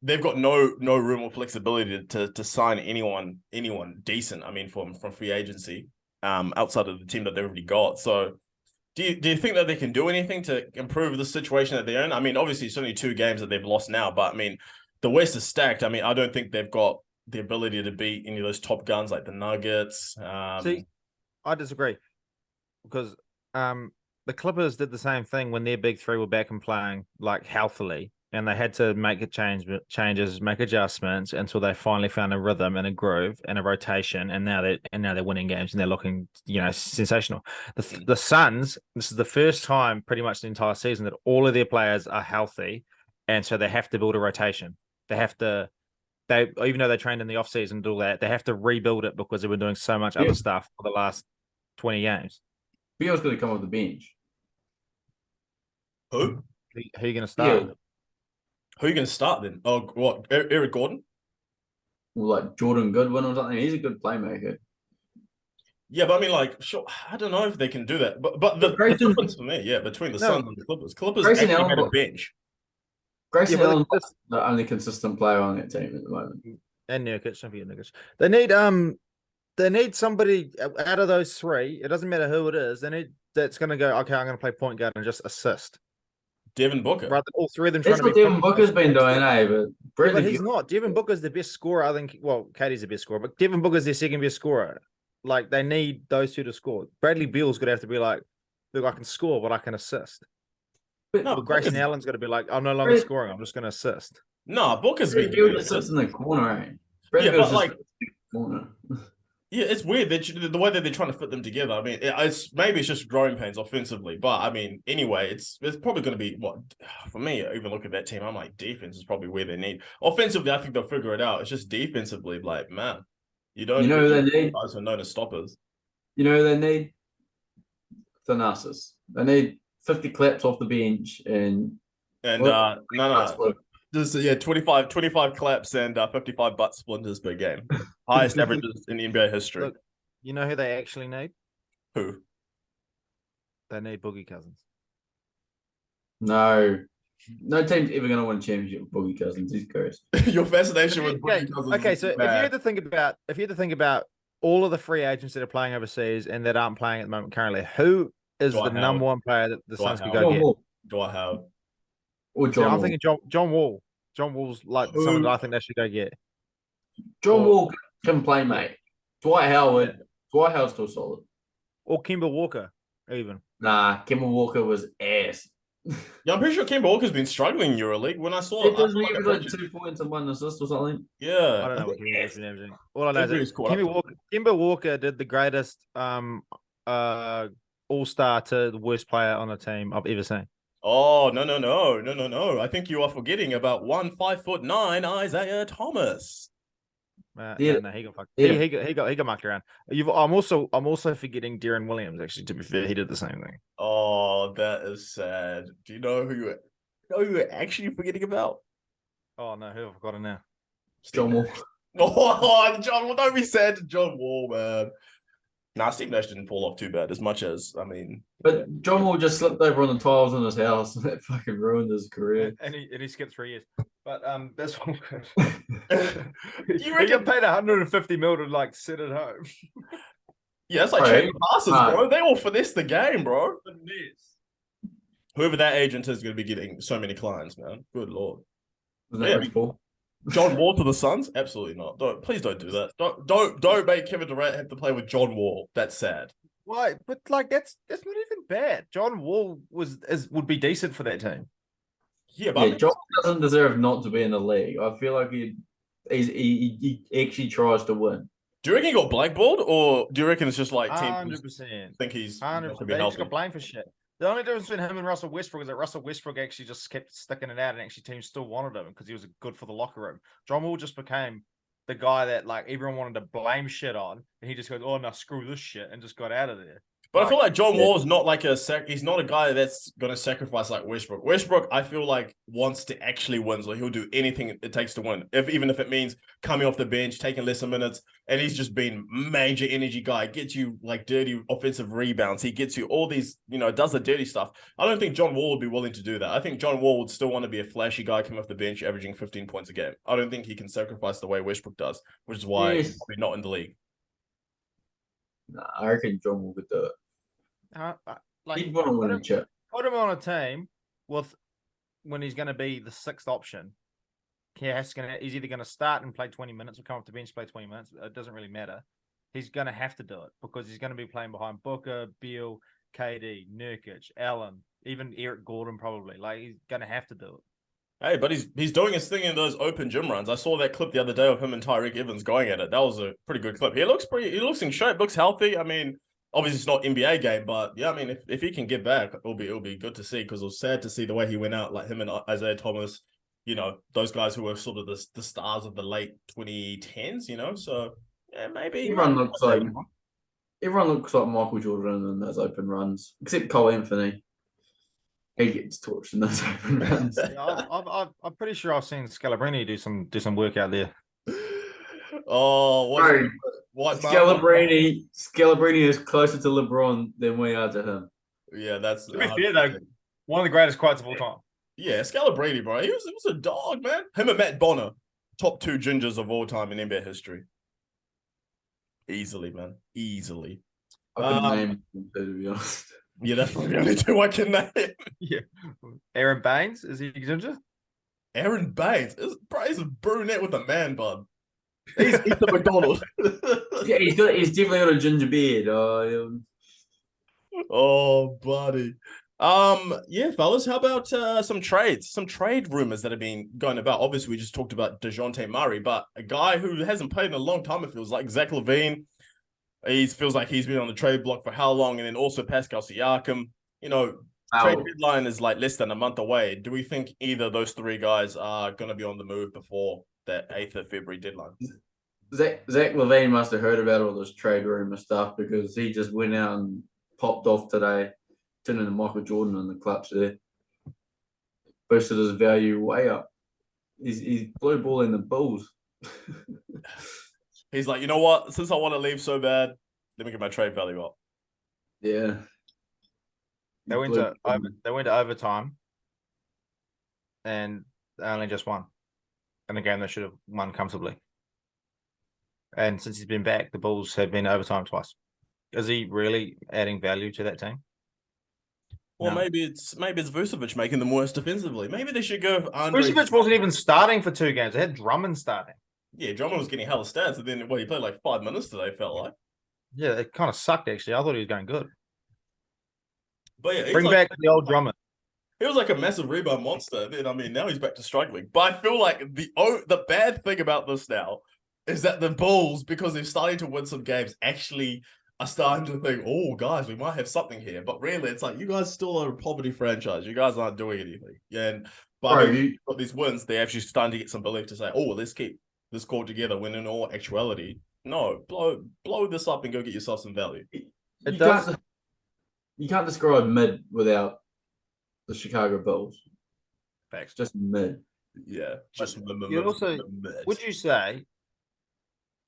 they've got no room or flexibility to sign anyone decent. I mean, from free agency, outside of the team that they've already got. So, do you think that they can do anything to improve the situation that they're in? I mean, obviously, it's only 2 games that they've lost now, but I mean, the West is stacked. I mean, I don't think they've got the ability to beat any of those top guns like the Nuggets. See, I disagree because the Clippers did the same thing when their big 3 were back and playing like healthily, and they had to make changes, make adjustments until they finally found a rhythm and a groove and a rotation, and now they're winning games and they're looking sensational. The Suns, this is the first time pretty much the entire season that all of their players are healthy, and so they have to build a rotation. Even though they trained in the offseason and all that, they have to rebuild it because they've been doing so much other stuff for the last 20 games. Beal's going to come off the bench. Who are you going to start? Who are you going to start then? Oh, what? Eric Gordon? Or like Jordan Goodwin or something. He's a good playmaker. Yeah, but I mean, like, sure, I don't know if they can do that. But the difference for me, between the Suns and the Clippers actually had a bench. Grayson Allen's the only consistent player on that team at the moment. And Nurkic, don't forget Nurkic. They need somebody out of those 3. It doesn't matter who it is. They need that's going to go. Okay, I'm going to play point guard and just assist. Devin Booker. Rather than all 3 of them. That's what Devin Booker's been doing, But he's not. Devin Booker's the best scorer. I think. Well, Katie's the best scorer, but Devin Booker's their second best scorer. Like they need those 2 to score. Bradley Beal's going to have to be like, look, I can score, but I can assist. But Grayson Allen's going to be like, I'm no longer scoring. I'm just going to assist. No, Booker's been good. Just sits in the corner, eh? Yeah, but like, corner. Yeah, it's weird the way that they're trying to fit them together. I mean, maybe it's just growing pains offensively, but I mean, anyway, it's probably going to be for me. Even look at that team, I'm like, defense is probably where they need. Offensively, I think they'll figure it out. It's just defensively, like, man, you know who they need? Guys are known as stoppers. You know who they need? Thanasis. They need 50 claps off the bench and no. Just 25 claps and 55 butt splinters per game. Highest averages in NBA history. Look, you know who they actually need? Who? They need Boogie Cousins. No team's ever going to win a championship with Boogie Cousins. He's cursed. Your fascination with Boogie Cousins. Okay, so if you had to think about all of the free agents that are playing overseas and that aren't playing at the moment currently, who is the number 1 player that the Suns could go get? Dwight Howard. Or John Wall. I'm thinking John Wall. John Wall's like someone that I think they should go get. John Wall can play, mate. Dwight Howard's still solid. Or Kemba Walker, even. Nah, Kemba Walker was ass. Yeah, I'm pretty sure Kemba Walker's been struggling in EuroLeague. When I saw it, doesn't he like 2 points and 1 assist or something? Yeah, I don't know what Kemba's been averaging. All I know is Kemba Walker did the greatest all-star to the worst player on a team I've ever seen. Oh, no. I think you are forgetting about 5'9" Isaiah Thomas. No, he got fucked. He got mucked around. I'm also forgetting Deron Williams. Actually, to be fair, he did the same thing. Oh, that is sad. Do you know who you're actually forgetting about? Oh no, who have I forgotten now? John Wall. Oh, John Wall! Don't be sad to John Wall, man. Nah, Steve Nash didn't fall off too bad. As much as but John Wall just slipped over on the tiles in his house, and that fucking ruined his career. And he skipped 3 years. But that's what you he got paid $150 million to like sit at home. Yeah, it's like trading passes, bro. They all finesse the game, bro. Whoever that agent is going to be getting so many clients, man. Good lord. John Wall to the Suns? Absolutely not. Please don't do that. Don't make Kevin Durant have to play with John Wall. That's sad. Why? But like that's not even bad. John Wall would be decent for that team. Yeah, but Yeah, John doesn't deserve not to be in the league. I feel like he actually tries to win. do you reckon he got blackballed, or do you reckon it's just like teams 100%. think he's not going to 100%. be They just healthy? got blamed for shit. The only difference between him and Russell Westbrook is that Russell Westbrook actually just kept sticking it out, and actually teams still wanted him because he was good for the locker room. John Wall just became the guy that like everyone wanted to blame shit on, and he just goes, "Oh no, screw this shit," and just got out of there. But I feel like John Wall is not like he's not a guy that's going to sacrifice like Westbrook. Westbrook, I feel like, wants to actually win, so he'll do anything it takes to win. Even if it means coming off the bench, taking lesser minutes, and he's just been major energy guy. Gets you like dirty offensive rebounds. He gets you all these, does the dirty stuff. I don't think John Wall would be willing to do that. I think John Wall would still want to be a flashy guy coming off the bench, averaging 15 points a game. I don't think he can sacrifice the way Westbrook does, which is why he's probably not in the league. Nah, I reckon John will do it. He'd want to win a chip. Put him on a team with when he's going to be the sixth option. He's either going to start and play 20 minutes or come off the bench, play 20 minutes. It doesn't really matter. He's going to have to do it because he's going to be playing behind Booker, Beal, KD, Nurkic, Allen, even Eric Gordon probably. Like, he's going to have to do it. Hey, but he's doing his thing in those open gym runs. I saw that clip the other day of him and Tyreek Evans going at it. That was a pretty good clip. He looks in shape, looks healthy. I mean, obviously it's not NBA game, but yeah, I mean, if he can get back, it'll be good to see, because it was sad to see the way he went out, like him and Isaiah Thomas, those guys who were sort of the stars of the late 2010s, so yeah, maybe. Everyone looks like Michael Jordan in those open runs, except Cole Anthony. He gets torched in those open runs. I'm pretty sure I've seen Scalabrini do some work out there. Oh, what Scalabrini is closer to LeBron than we are to him. Yeah, that's to be fair though, one of the greatest quotes of all time. Yeah, Scalabrini, bro. He was a dog, man. Him and Matt Bonner, top 2 gingers of all time in NBA history. Easily, man. Easily. I couldn't name him, to be honest. Yeah, that's the only 2 I can name. Yeah. Aaron Baines, is he ginger? Aaron Baines? He's a brunette with a man bun. He's Ethan McDonald. Yeah, he's definitely got a ginger beard. Oh, buddy. Yeah, fellas, how about some trade rumors that have been going about? Obviously, we just talked about Dejounte Murray, but a guy who hasn't played in a long time, it feels like, Zach Lavine. He feels like he's been on the trade block for how long? And then also Pascal Siakam. Trade deadline is like less than a month away. Do we think either of those 3 guys are going to be on the move before that 8th of February deadline? Zach Lavine must have heard about all this trade rumor stuff, because he just went out and popped off today, turning to Michael Jordan in the clutch there. Boosted his value way up. He's blue balling the Bulls. He's like, you know what? Since I want to leave so bad, let me get my trade value up. Yeah. They went to overtime, and they only just won in a game they should have won comfortably. And since he's been back, the Bulls have been overtime twice. Is he really adding value to that team? Well, no. maybe it's Vucevic making them worse defensively. Maybe they should go. Vucevic wasn't even starting for 2 games. They had Drummond starting. Yeah, Drummond was getting hella stats, and then he played like 5 minutes today, felt like. Yeah, it kind of sucked, actually. I thought he was going good. But yeah, bring back the old Drummond. He was like a massive rebound monster. Then now he's back to struggling. But I feel like the bad thing about this now is that the Bulls, because they're starting to win some games, actually are starting to think, oh, guys, we might have something here. But really, it's like, you guys still are a poverty franchise. You guys aren't doing anything. Yeah, and by got these wins, they're actually starting to get some belief to say, oh, let's keep this core together, when in all actuality, no, blow this up and go get yourself some value. You can't describe mid without the Chicago Bulls. Facts. Just mid. Yeah. Just mid. Would you say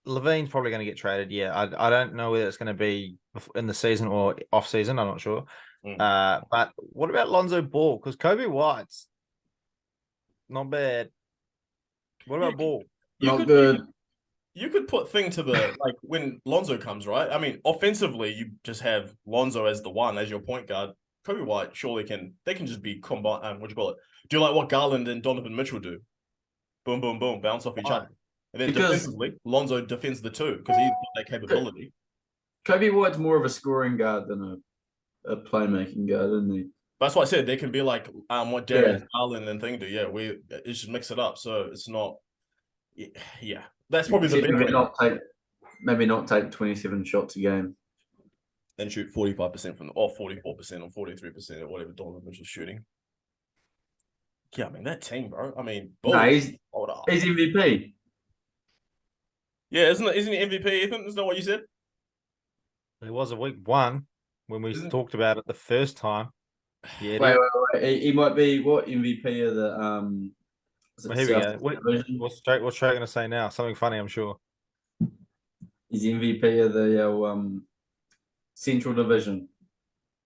Lavine's probably going to get traded? Yeah. I don't know whether it's going to be in the season or off season. I'm not sure. But what about Lonzo Ball? Because Kobe White's not bad. What about Ball? Not good. You could put thing to the, like, when Lonzo comes, right? I mean, offensively, you just have Lonzo as the one, as your point guard. Kobe White surely they can just be combined. What do you call it? Do like what Garland and Donovan Mitchell do. Boom, boom, boom, bounce off each other. And then defensively, Lonzo defends the 2 because he's got that capability. Kobe White's more of a scoring guard than a playmaking guy, doesn't he? That's why I said they can be like what Darius Garland and thing do. Yeah, it should mix it up. So it's not. Yeah, that's probably the big maybe not take 27 shots a game and shoot 45% from or 44% or 43% or whatever Donovan Mitchell's shooting. Yeah, I mean that team, bro. I mean, no, he's MVP. Yeah, isn't he MVP, Ethan? Isn't that what you said? It was a week 1 when we talked about it the first time. Yeah, wait. He might be what MVP of the Well, here we go. What's Trey going to say now? Something funny, I'm sure. He's MVP of the Central Division.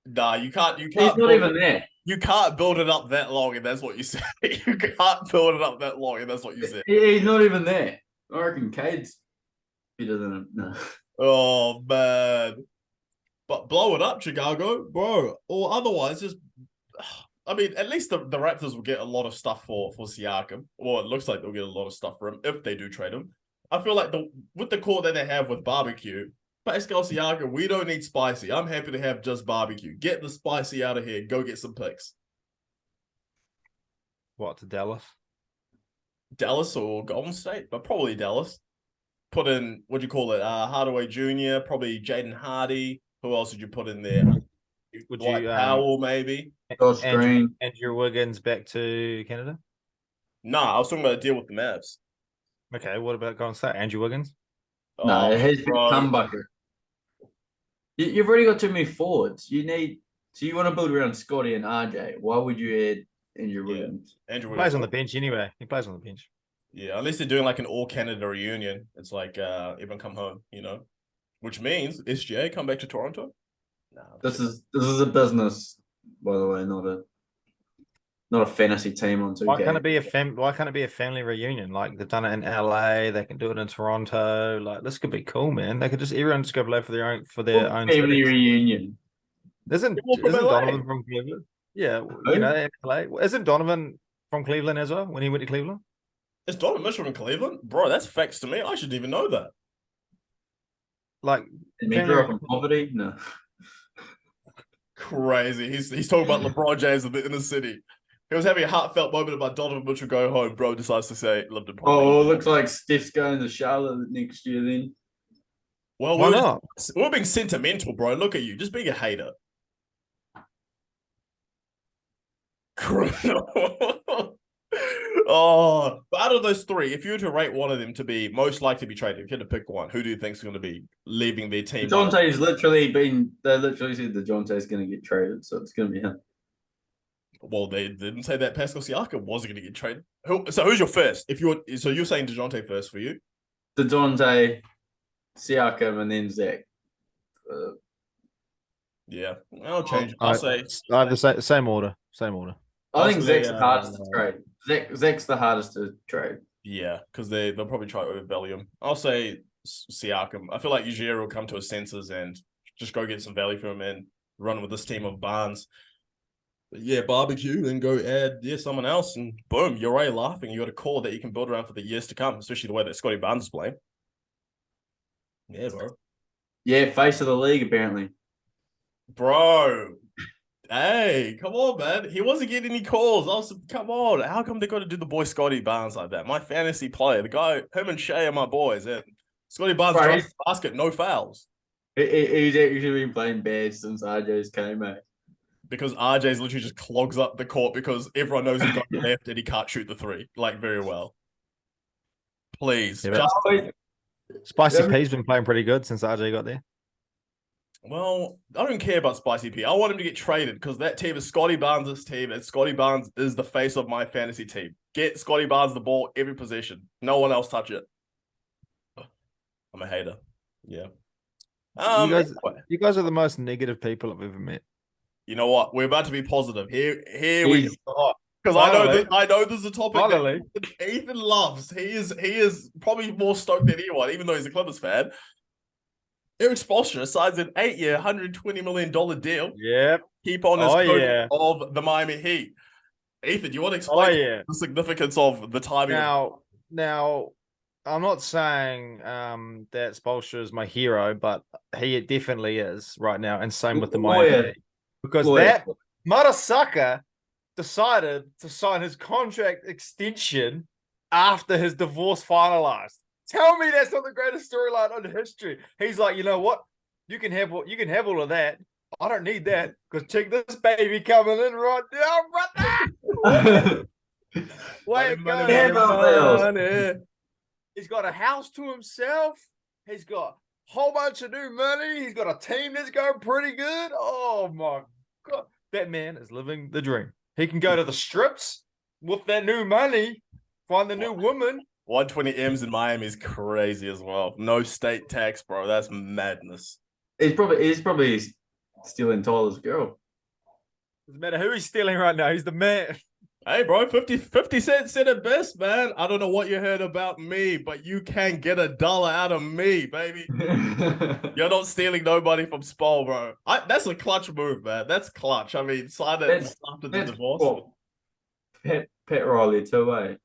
Nah, you can't. He's not even there. You can't build it up that long, and that's what you said. You can't build it up that long, and that's what you said. He's not even there. I reckon Cade's better than him. No. Oh man, but blow it up, Chicago, bro. Or otherwise, just. I mean, at least the Raptors will get a lot of stuff for Siakam. Well, it looks like they'll get a lot of stuff for him if they do trade him. I feel like with the core that they have with barbecue, Pascal Siakam, we don't need spicy. I'm happy to have just barbecue. Get the spicy out of here. Go get some picks. What, to Dallas? Dallas or Golden State, but probably Dallas. Put in, what do you call it? Hardaway Jr., probably Jaden Hardy. Who else would you put in there? Would Dwight you Powell, maybe? Josh Green. Andrew Wiggins back to Canada? Nah, I was talking about a deal with the Mavs. Okay, what about Golden State? Andrew Wiggins? No, it has been humbucker. You've already got too many forwards. You want to build around Scotty and RJ. Why would you add Andrew Wiggins? Andrew Wiggins plays on the bench anyway. He plays on the bench. Yeah, unless they're doing like an all-Canada reunion. It's like everyone come home, which means SGA come back to Toronto. No, this is a business, by the way, not a fantasy team on 2K. Why can't it be a family reunion? Like they've done it in LA, they can do it in Toronto. Like this could be cool, man. They could everyone just go play for their own family cities. Reunion. Isn't Donovan from Cleveland? Yeah, LA. Isn't Donovan from Cleveland as well when he went to Cleveland? Is Donovan Mitchell from Cleveland? Bro, that's facts to me. I shouldn't even know that. Like he grew up in poverty? No. Crazy. He's talking about LeBron James in the inner city. He was having a heartfelt moment about Donovan Mitchell going home. Bro decides to say lived in poverty. Oh, it looks like Steph's going to Charlotte next year then. Well, we're being sentimental, bro. Look at you, just being a hater. Oh, but out of those three, if you were to rate one of them to be most likely to be traded, if you had to pick one, who do you think is going to be leaving their team? Dejounte's they literally said Dejounte's going to get traded, so it's going to be him. Well, they didn't say that Pascal Siakam wasn't going to get traded. So who's your first? So you're saying Dejounte first for you? Dejounte, Siakam, and then Zach. Yeah, I'll change. I'll say I have the same order. Same order. I think Zach's the hardest to trade. Zach's the hardest to trade. Yeah, because they'll probably try to overvalue him. I'll say Siakam. I feel like Ujiri will come to his senses and just go get some value from him and run with this team of Barnes. But yeah, barbecue, then go add someone else, and boom, you're already laughing. You got a core that you can build around for the years to come, especially the way that Scotty Barnes is playing. Yeah, bro. Yeah, face of the league apparently. Bro. Hey, come on, man. He wasn't getting any calls. Come on. How come they got to do the boy Scotty Barnes like that? My fantasy player, the guy, him and Shea are my boys. And Scotty Barnes drives the basket, no fouls. He's actually been playing bad since RJ's came out. Because RJ's literally just clogs up the court because everyone knows he's got left and he can't shoot the three, like, very well. Please. Yeah, Spicy P's been playing pretty good since RJ got there. Well, I don't care about Spicy P. I want him to get traded because that team is Scotty Barnes' team, and Scotty Barnes is the face of my fantasy team. Get Scotty Barnes the ball every possession. No one else touch it. I'm a hater. Yeah. You guys are the most negative people I've ever met. You know what? We're about to be positive. Here we go. Because I know there's a topic that Ethan loves. He is probably more stoked than anyone, even though he's a Clippers fan. Erik Spoelstra signs an 8-year, $120 million deal. Yep. Keep on his coach of the Miami Heat. Ethan, do you want to explain the significance of the timing? Now, I'm not saying that Spoelstra is my hero, but he definitely is right now, and same with the Miami Heat. because Floyd. that motherfucker decided to sign his contract extension after his divorce finalized. Tell me that's not the greatest storyline in history. He's like, you know what? You can have all of that. I don't need that because check this baby coming in right now, brother. Way to go. Money. He's got a house to himself. He's got a whole bunch of new money. He's got a team that's going pretty good. Oh my God. That man is living the dream. He can go to the strips with that new money, find the new woman. 120 M's in Miami is crazy as well. No state tax, bro. That's madness. He's probably stealing Tyler's girl. Doesn't matter who he's stealing right now. He's the man. Hey, bro, 50 Cent said it best, man. I don't know what you heard about me, but you can get $1 out of me, baby. You're not stealing nobody from Spol, bro. That's a clutch move, man. That's clutch. I mean, sign it after the divorce. Pat Riley too,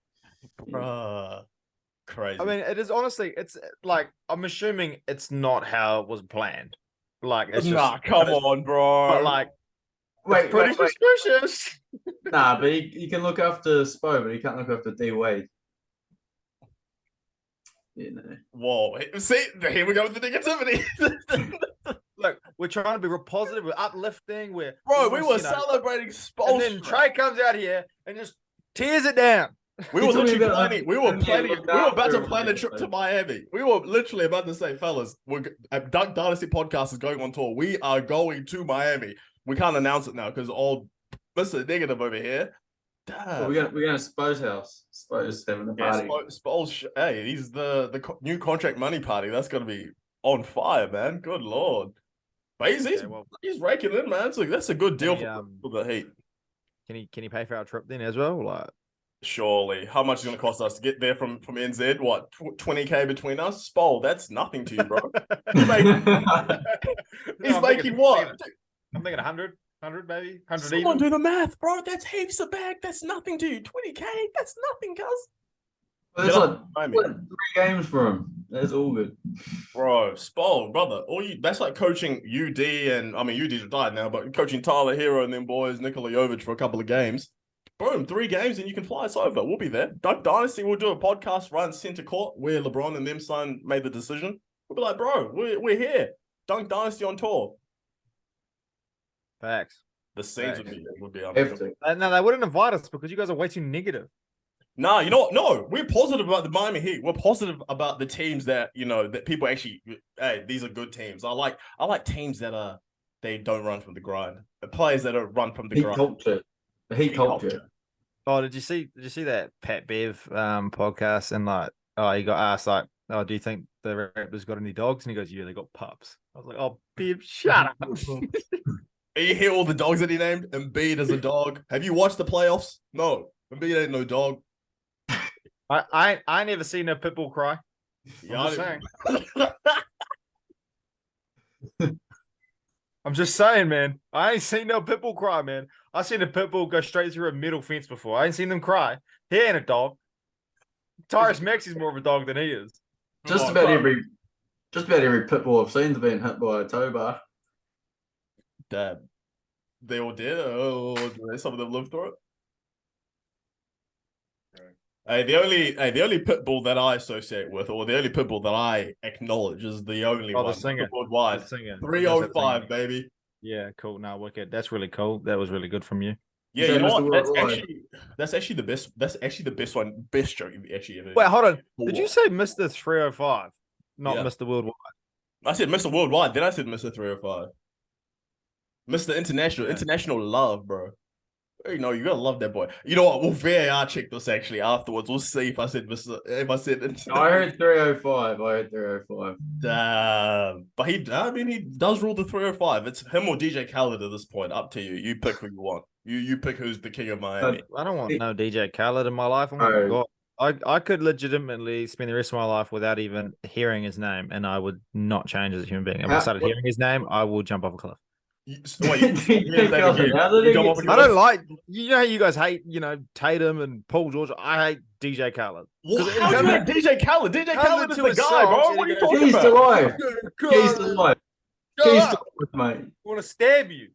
crazy. I mean, it is honestly, it's like, I'm assuming it's not how it was planned. Like, it's just, come on, bro. But like, wait, pretty suspicious. Nah, but he can look after Spo, but he can't look after D Wade. You know. Whoa. See, here we go with the negativity. Look, we're trying to be real positive. We're uplifting. We were celebrating Spoelstra. And then Trey comes out here and just tears it down. We were literally planning. We were about to plan a trip to Miami. We were literally about to say, fellas, Dunk Dynasty podcast is going on tour. We are going to Miami. We can't announce it now because all Mr. Negative over here. Well, we're going to Spo's house. Spo's having a party. Spo's, hey, he's the new contract money party. That's going to be on fire, man. Good Lord. But he's raking in, man. So that's a good deal for the Heat. Can he pay for our trip then as well? Like, surely. How much is it going to cost us to get there from NZ? What, 20K between us? Spol, that's nothing to you, bro. He's making what? I'm thinking 100 maybe. 100 Someone do the math, bro. That's heaps of bag. That's nothing to you. 20K, that's nothing, cuz. Well, that's like 3 games for him. That's all good. Bro, Spol, brother. That's like coaching UD and, I mean, UD's retired now, but coaching Tyler Hero and them boys, Nikola Jovic for a couple of games. Boom, 3 games and you can fly us over. We'll be there. Dunk Dynasty, we'll do a podcast run center court where LeBron and them son made the decision. We'll be like, bro, we're here. Dunk Dynasty on tour. Facts. The scenes would be no, they wouldn't invite us because you guys are way too negative. Nah, you know what? No, we're positive about the Miami Heat. We're positive about the teams that, that people actually, hey, these are good teams. I like teams that they don't run from the grind. The players that don't run from the grind. The Heat culture. Oh, did you see that Pat Bev podcast? And like, he got asked like, oh, do you think the Raptors got any dogs? And he goes, yeah, they got pups. I was like, oh, Bev, shut up. You hear all the dogs that he named? Embiid is a dog. Have you watched the playoffs? No. Embiid ain't no dog. I never seen a pit bull cry. Yeah, I'm just saying, man. I ain't seen no pit bull cry, man. I seen a pit bull go straight through a metal fence before. I ain't seen them cry. He ain't a dog. Tyrese Maxey's more of a dog than he is. Just about every pit bull I've seen has been hit by a tow bar. Dad, they all did, or some of them lived through it. Hey, the only pit bull that I associate with, or the only pit bull that I acknowledge, is the only one. The singer. Worldwide. 305, baby. Yeah, cool. No, wicked. That's really cool. That was really good from you. Yeah, you know what? That's actually the best. That's actually the best one. Best joke you actually ever. Wait, hold on. Did you say Mr. 305, not Mr. Worldwide? I said Mr. Worldwide. Then I said Mr. 305. Mr. International love, bro. You know, you gotta love that boy. You know what? We'll VAR check this actually afterwards. We'll see if I said Mr. I heard 305. Damn. But he does rule the 305. It's him or DJ Khaled at this point. Up to you. You pick who you want. You pick who's the king of Miami. I don't want no DJ Khaled in my life. Oh my God. I could legitimately spend the rest of my life without even hearing his name, and I would not change as a human being. If I started hearing his name, I will jump off a cliff. I don't like, you know how you guys hate, Tatum and Paul George. I hate DJ Khaled. How do you hate DJ Khaled? DJ Khaled is the guy, bro. What are you talking about? Keys to life. Keys to life, mate. I want to stab you.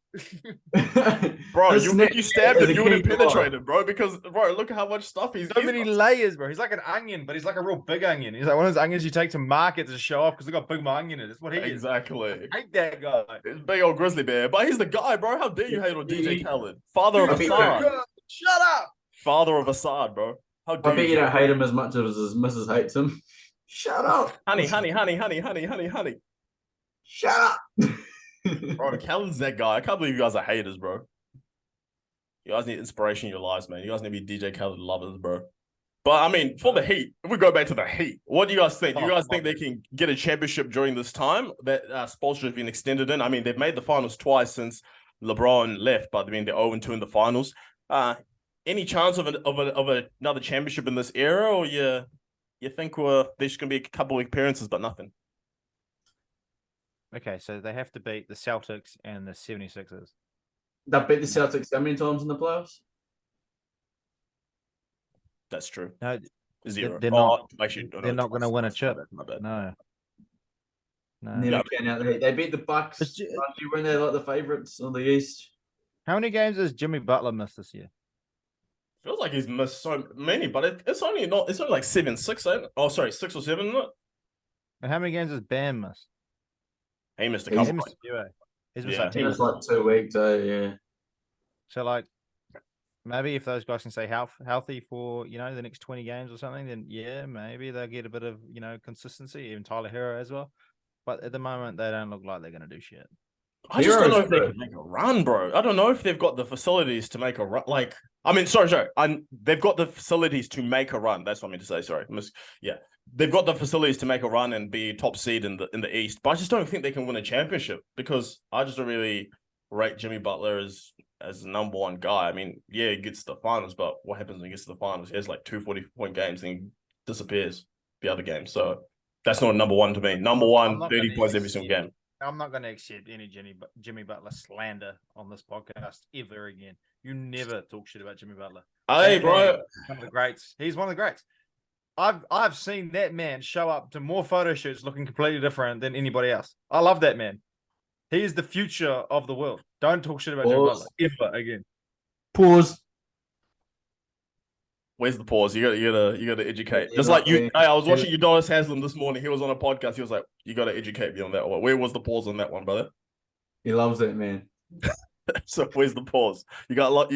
Bro, His if snap you stabbed is him, a you would have key guy. penetrated him, bro. Because, bro, look at how much stuff he's So many layers, bro. He's like an onion, but he's like a real big onion. He's like one of those onions you take to market to show off because they got big onion in it. That's what he is. Exactly. I hate that guy. It's big old grizzly bear, but he's the guy, bro. How dare you hate on DJ He- Khaled, father of I bet Assad, Shut up. father of Assad, bro. How I dare bet you don't hate him as much as his missus hates him. Shut up. honey, honey, honey, honey, honey, honey, honey. Shut up. Bro, Khaled's that guy. I can't believe you guys are haters, bro. You guys need inspiration in your lives, man. You guys need to be DJ Khaled lovers, bro. But I mean, for the Heat, if we go back to the Heat, what do you guys think? Do you guys think they can get a championship during this time that Spoelstra has been extended in? I mean, they've made the finals twice since LeBron left, but I mean, they're 0-2 in the finals. Any chance of another championship in this era, or you think there's just going to be a couple of appearances, but nothing? Okay, so they have to beat the Celtics and the 76ers. They've beat the Celtics how many times in the playoffs? That's true. No, Zero. they're not. Actually, They're not going to win a chip. My bad. No. No. Never came out. They beat the Bucks. But When they're like the favorites of the East. How many games has Jimmy Butler missed this year? Feels like he's missed so many, but it's only like 7-6, ain't it? Oh, sorry, 6 or 7, isn't it? And how many games has Bam missed? He missed a He's couple. He missed a few, eh? He's missed Yeah. like He 10. was like 2 weeks. Yeah. So, like, maybe if those guys can stay healthy for, the next 20 games or something, then, yeah, maybe they'll get a bit of, consistency, even Tyler Hero as well. But at the moment, they don't look like they're going to do shit. I just don't know if they Heroes, can make a run, bro. I don't know if they've got the facilities to make a run. Like, I mean, sorry. They've got the facilities to make a run. That's what I mean to say. Sorry. Yeah. They've got the facilities to make a run and be top seed in the East. But I just don't think they can win a championship because I just don't really rate Jimmy Butler as the number one guy. I mean, yeah, he gets to the finals, but what happens when he gets to the finals? He has like 2 40-point games and he disappears the other game. So that's not a number one to me. Number one, 30 points every single game. I'm not going to accept any Jimmy Butler slander on this podcast ever again. You never talk shit about Jimmy Butler. Hey, bro. One of the greats. He's one of the greats. I've seen that man show up to more photo shoots looking completely different than anybody else. I love that man. He is the future of the world. Don't talk shit about Jimmy Butler ever again. Pause. Where's the pause? You gotta educate. Yeah, Just like you. Hey, I was watching Udonis Haslam this morning. He was on a podcast. He was like, "You gotta educate me on that one." Where was the pause on that one, brother? He loves that man. So where's the pause? You got a lot.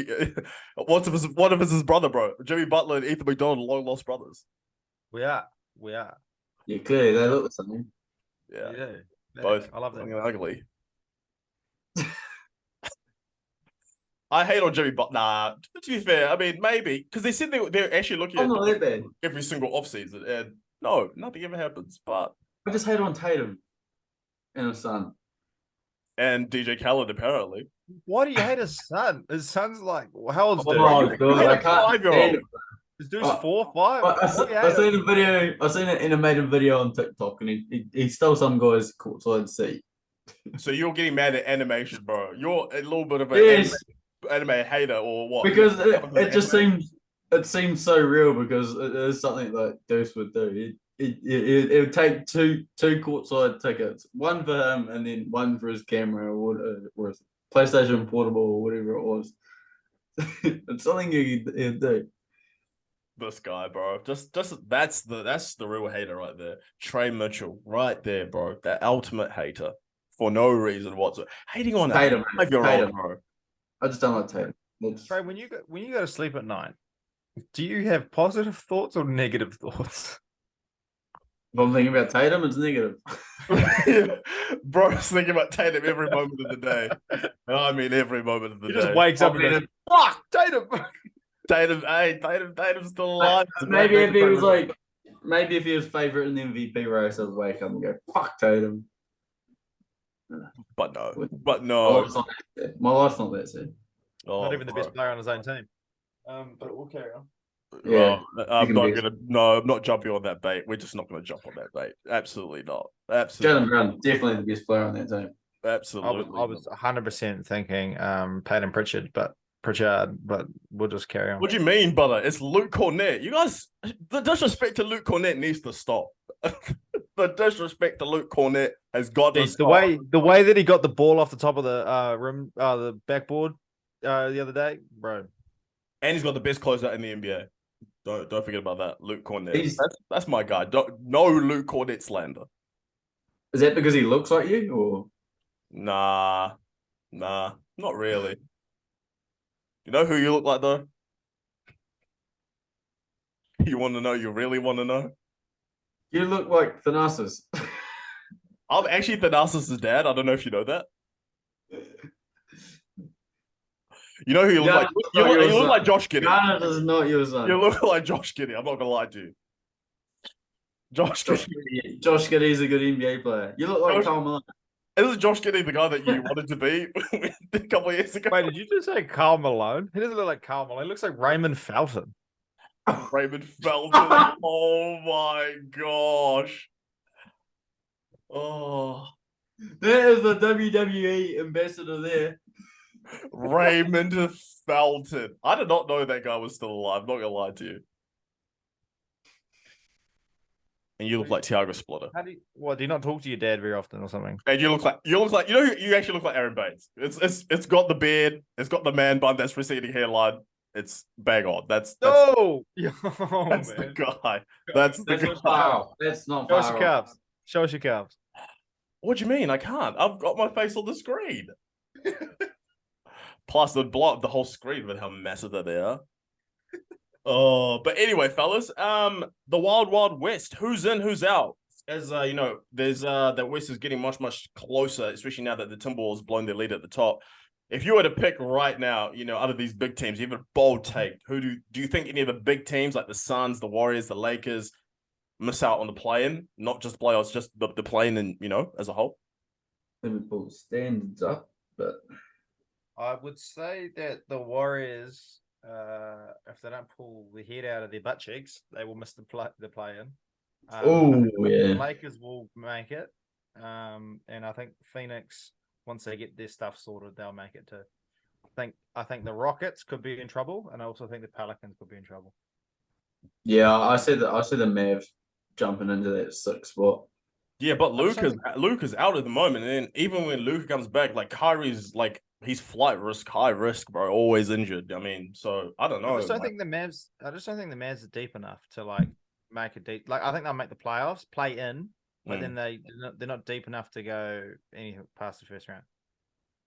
What if it's his brother, bro? Jimmy Butler and Ethan McDonald, long lost brothers. We are. Yeah, clearly they look the same. Yeah, Yeah. both. I love that. Fucking ugly. I hate on Jimmy Butler. Nah, to be fair, I mean maybe because they said they're actually looking I'm not that bad. every single offseason, and no, nothing ever happens. But I just hate on Tatum and his son. and DJ Khaled apparently. Why do you hate his son? His son's like, how old's dude? Oh, God, I can't 5-year-old. stand it. This dude's 4, 5. I seen a video. I seen an animated video on TikTok, and he stole some guy's courtside seat. So you're getting mad at animation, bro. You're a little bit of an Yes, anime hater, or what? because it just seems so real because it is something that Deuce would do. It would take two courtside tickets, one for him and then one for his camera or his PlayStation Portable or whatever it was. It's something he'd do. This guy, bro. Just that's the real hater right there. Trey Mitchell, right there, bro. That ultimate hater for no reason whatsoever. Hating on Tatum, a 5-year-old, Tatum. bro. I just don't like Tatum. Trey, when you go to sleep at night, do you have positive thoughts or negative thoughts? If I'm thinking about Tatum, it's negative. Bro's thinking about Tatum every moment of the day. I mean, every moment of the He day. just wakes up and goes, "Fuck, Tatum." Tatum's still alive. Maybe if he was favorite in the MVP race, I'd wake up and go, "Fuck Tatum." But no. My life's not that sad. Oh, Not even the bro. best player on his own team. But we'll carry on. Yeah, I'm not jumping on that bait. We're just not gonna jump on that bait. Absolutely not. Absolutely. Jalen Brown, definitely the best player on that team. Absolutely. I was 100% thinking Peyton Pritchard, but we'll just carry on. What do you mean, brother? It's Luke Cornett. You guys, the disrespect to Luke Cornett needs to stop. The The disrespect to Luke Cornett has got Dude, us. the way that he got the ball off the top of the rim, the backboard the other day, bro. And he's got the best closer in the NBA. Don't forget about that, Luke Cornett. He's- That's my guy. No Luke Cornett slander. Is that because he looks like you, or Nah, not really. You know who you look like though? You want to know? You really want to know? you look like Thanasis? I'm actually Thanasis' dad. I don't know if you know that. You know who you look like? You look like Josh Giddey. Ghana does not your son. You look like Josh Giddey. I'm not gonna lie to you. Josh Giddey. Josh Giddey's a good NBA player. You look like Karl Malone. Isn't Josh Giddey the guy that you wanted to be a couple of years ago? Wait, did you just say Karl Malone? He doesn't look like Karl Malone. He looks like Raymond Felton. Raymond Felton. Oh my gosh. Oh, There is the WWE ambassador there. Raymond Felton. I did not know that guy was still alive. Not gonna lie to you. And you look like Tiago Splitter. Do you not talk to your dad very often or something? And you look like you actually look like Aaron Bates. It's got the beard, it's got the man bun, that's receding hairline. It's bang on. That's Oh, that's the guy. That's the guy. Wow, that's not Show us your far off. calves. Show us your calves. What do you mean? I can't. I've got my face on the screen. Plus, the blow up the whole screen with how massive that they are. Oh, but anyway, fellas, the Wild Wild West. Who's in? Who's out? As you know, there's that West is getting much closer, especially now that the Timberwolves blown their lead at the top. If you were to pick right now, out of these big teams, you have a bold take. Who do you think any of the big teams like the Suns, the Warriors, the Lakers miss out on the play-in? Not just playoffs, just the play-in, and as a whole. Liverpool standards up, but I would say that the Warriors, if they don't pull the head out of their butt cheeks, they will miss the play-in. yeah. The Lakers will make it, and I think Phoenix, once they get their stuff sorted, they'll make it too. I think the Rockets could be in trouble, and I also think the Pelicans could be in trouble. Yeah, I see the Mavs jumping into that sixth spot. Yeah, but Luke is out at the moment, and even when Luke comes back, like Kyrie's he's flight risk, high risk, bro, always injured. I mean, so I don't know. I just don't think the Mavs are deep enough to make it deep. I think they'll make the playoffs, play in, but then they're not deep enough to go any past the first round.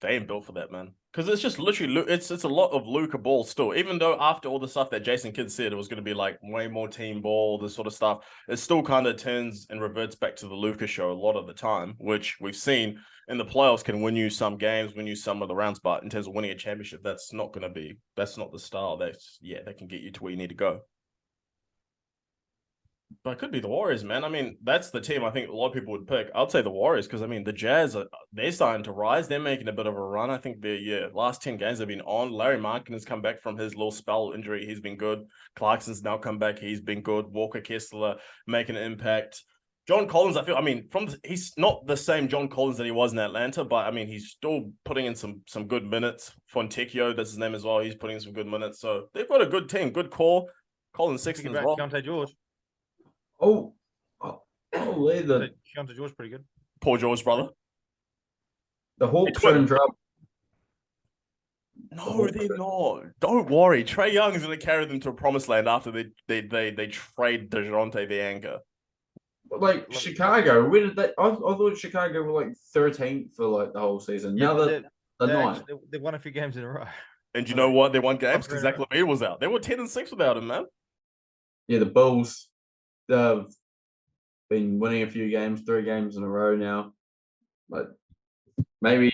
They ain't built for that, man. Because it's just literally it's a lot of Luka ball still. Even though after all the stuff that Jason Kidd said, it was going to be way more team ball, this sort of stuff. It still kind of turns and reverts back to the Luka show a lot of the time, which we've seen in the playoffs can win you some games, win you some of the rounds. But in terms of winning a championship, that's not the style. That can get you to where you need to go. But it could be the Warriors, man. I mean, that's the team I think a lot of people would pick. I'd say the Warriors because, I mean, the Jazz, they're starting to rise. They're making a bit of a run. I think last 10 games they've been on. Larry Markin has come back from his little spell injury. He's been good. Clarkson's now come back. He's been good. Walker Kessler making an impact. John Collins, he's not the same John Collins that he was in Atlanta, but, I mean, he's still putting in some good minutes. Fontecchio, that's his name as well. He's putting in some good minutes. So they've got a good team, good core. Colin Sexton as well. Dejounte George. Dejounte George pretty good. Paul George, brother. The Hawks are in trouble. No, they're not. Don't worry. Trae Young is going to carry them to a promised land after they trade DeJounte the anchor. Chicago, where did they? I thought Chicago were 13th for the whole season. Now they're ninth. They won a few games in a row. And you know what? They won games because Zach LaVine was out. They were 10-6 without him, man. Yeah, the Bulls. They've been winning a few games, 3 games in a row now. But maybe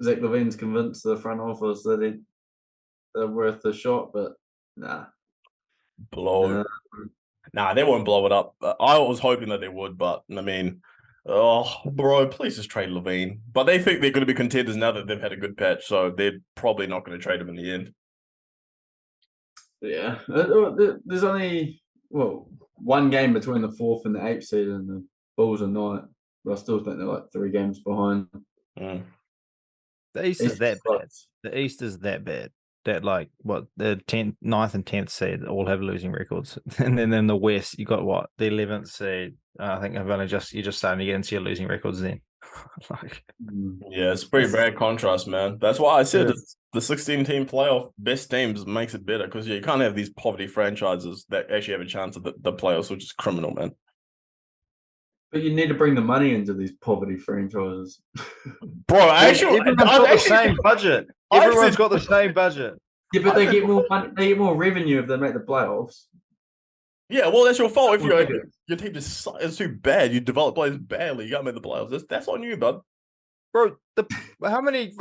Zach LaVine's convinced the front office that they're worth a shot, but nah. Nah, they won't blow it up. I was hoping that they would, but I mean, bro, please just trade Lavine. But they think they're going to be contenders now that they've had a good patch, so they're probably not going to trade him in the end. Yeah, there's only one game between the 4th and the 8th seed, and the Bulls are 9th. But I still think they're 3 games behind. The East is that bad. The East is that bad. that like what the 10th, 9th and 10th seed all have losing records, and then in the West you got what the 11th seed. I think you're just starting to get into your losing records then. Like, Yeah, it's pretty bad contrast, man. That's why I said Yeah. the 16-team playoff best teams makes it better because you can't have these poverty franchises that actually have a chance at the playoffs, which is criminal, man. But you need to bring the money into these poverty franchises. Bro, everyone's got the same budget. Everyone's got the same budget. Yeah, but they get more money, they get more revenue if they make the playoffs. Yeah, well, that's your fault. If Okay. your team is too bad, you develop players badly, you got to make the playoffs. That's on you, bud. Bro, how many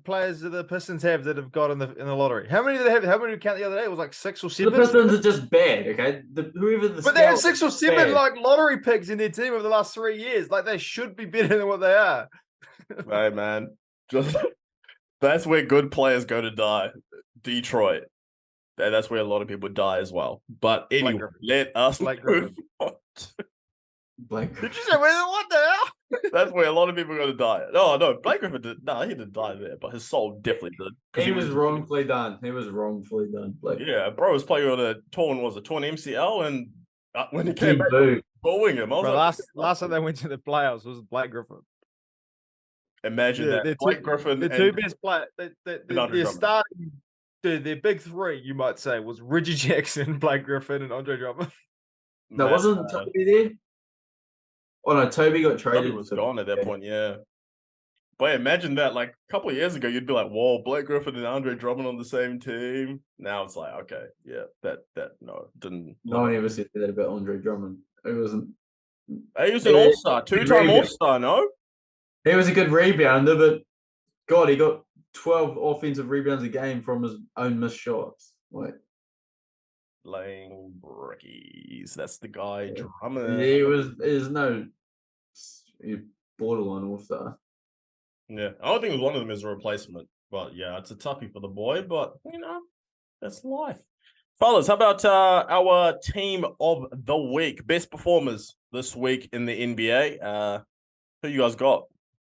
players do the Pistons have that have got in the lottery? How many do they have? How many did we count the other day? It was like 6 or 7. The Pistons are just bad, okay? But they have 6 or 7 like lottery picks in their team over the last 3 years. Like they should be better than what they are. Hey, man, that's where good players go to die. Detroit. That's where a lot of people die as well. But anyway, let us move on. Did you say what the hell? That's where a lot of people are going to die. No, Blake Griffin did. No, he didn't die there, but his soul definitely did. He was wrongfully done. Blake. Yeah, bro was playing on a torn MCL, and when he came back, booing him. Last time they went to the playoffs was Blake Griffin. Imagine that. Blake Griffin. The two best players. They're starting. Their big three, you might say, was Reggie Jackson, Blake Griffin, and Andre Drummond. No, wasn't Toby there? Oh no, Toby got traded. Toby was gone at that point, yeah. But imagine that, like a couple of years ago, you'd be like, "Whoa, Blake Griffin and Andre Drummond on the same team." Now it's like, okay, yeah, that didn't. No one ever said that about Andre Drummond. It wasn't. He was an all-star, 2-time all-star. No, he was a good rebounder, but God, he got 12 offensive rebounds a game from his own missed shots. Like laying brickies. That's the guy Drummond. There's no borderline all-star. Yeah, I don't think one of them is a replacement. But yeah, it's a toughie for the boy, but that's life. Fellas, how about our team of the week? Best performers this week in the NBA. Who you guys got?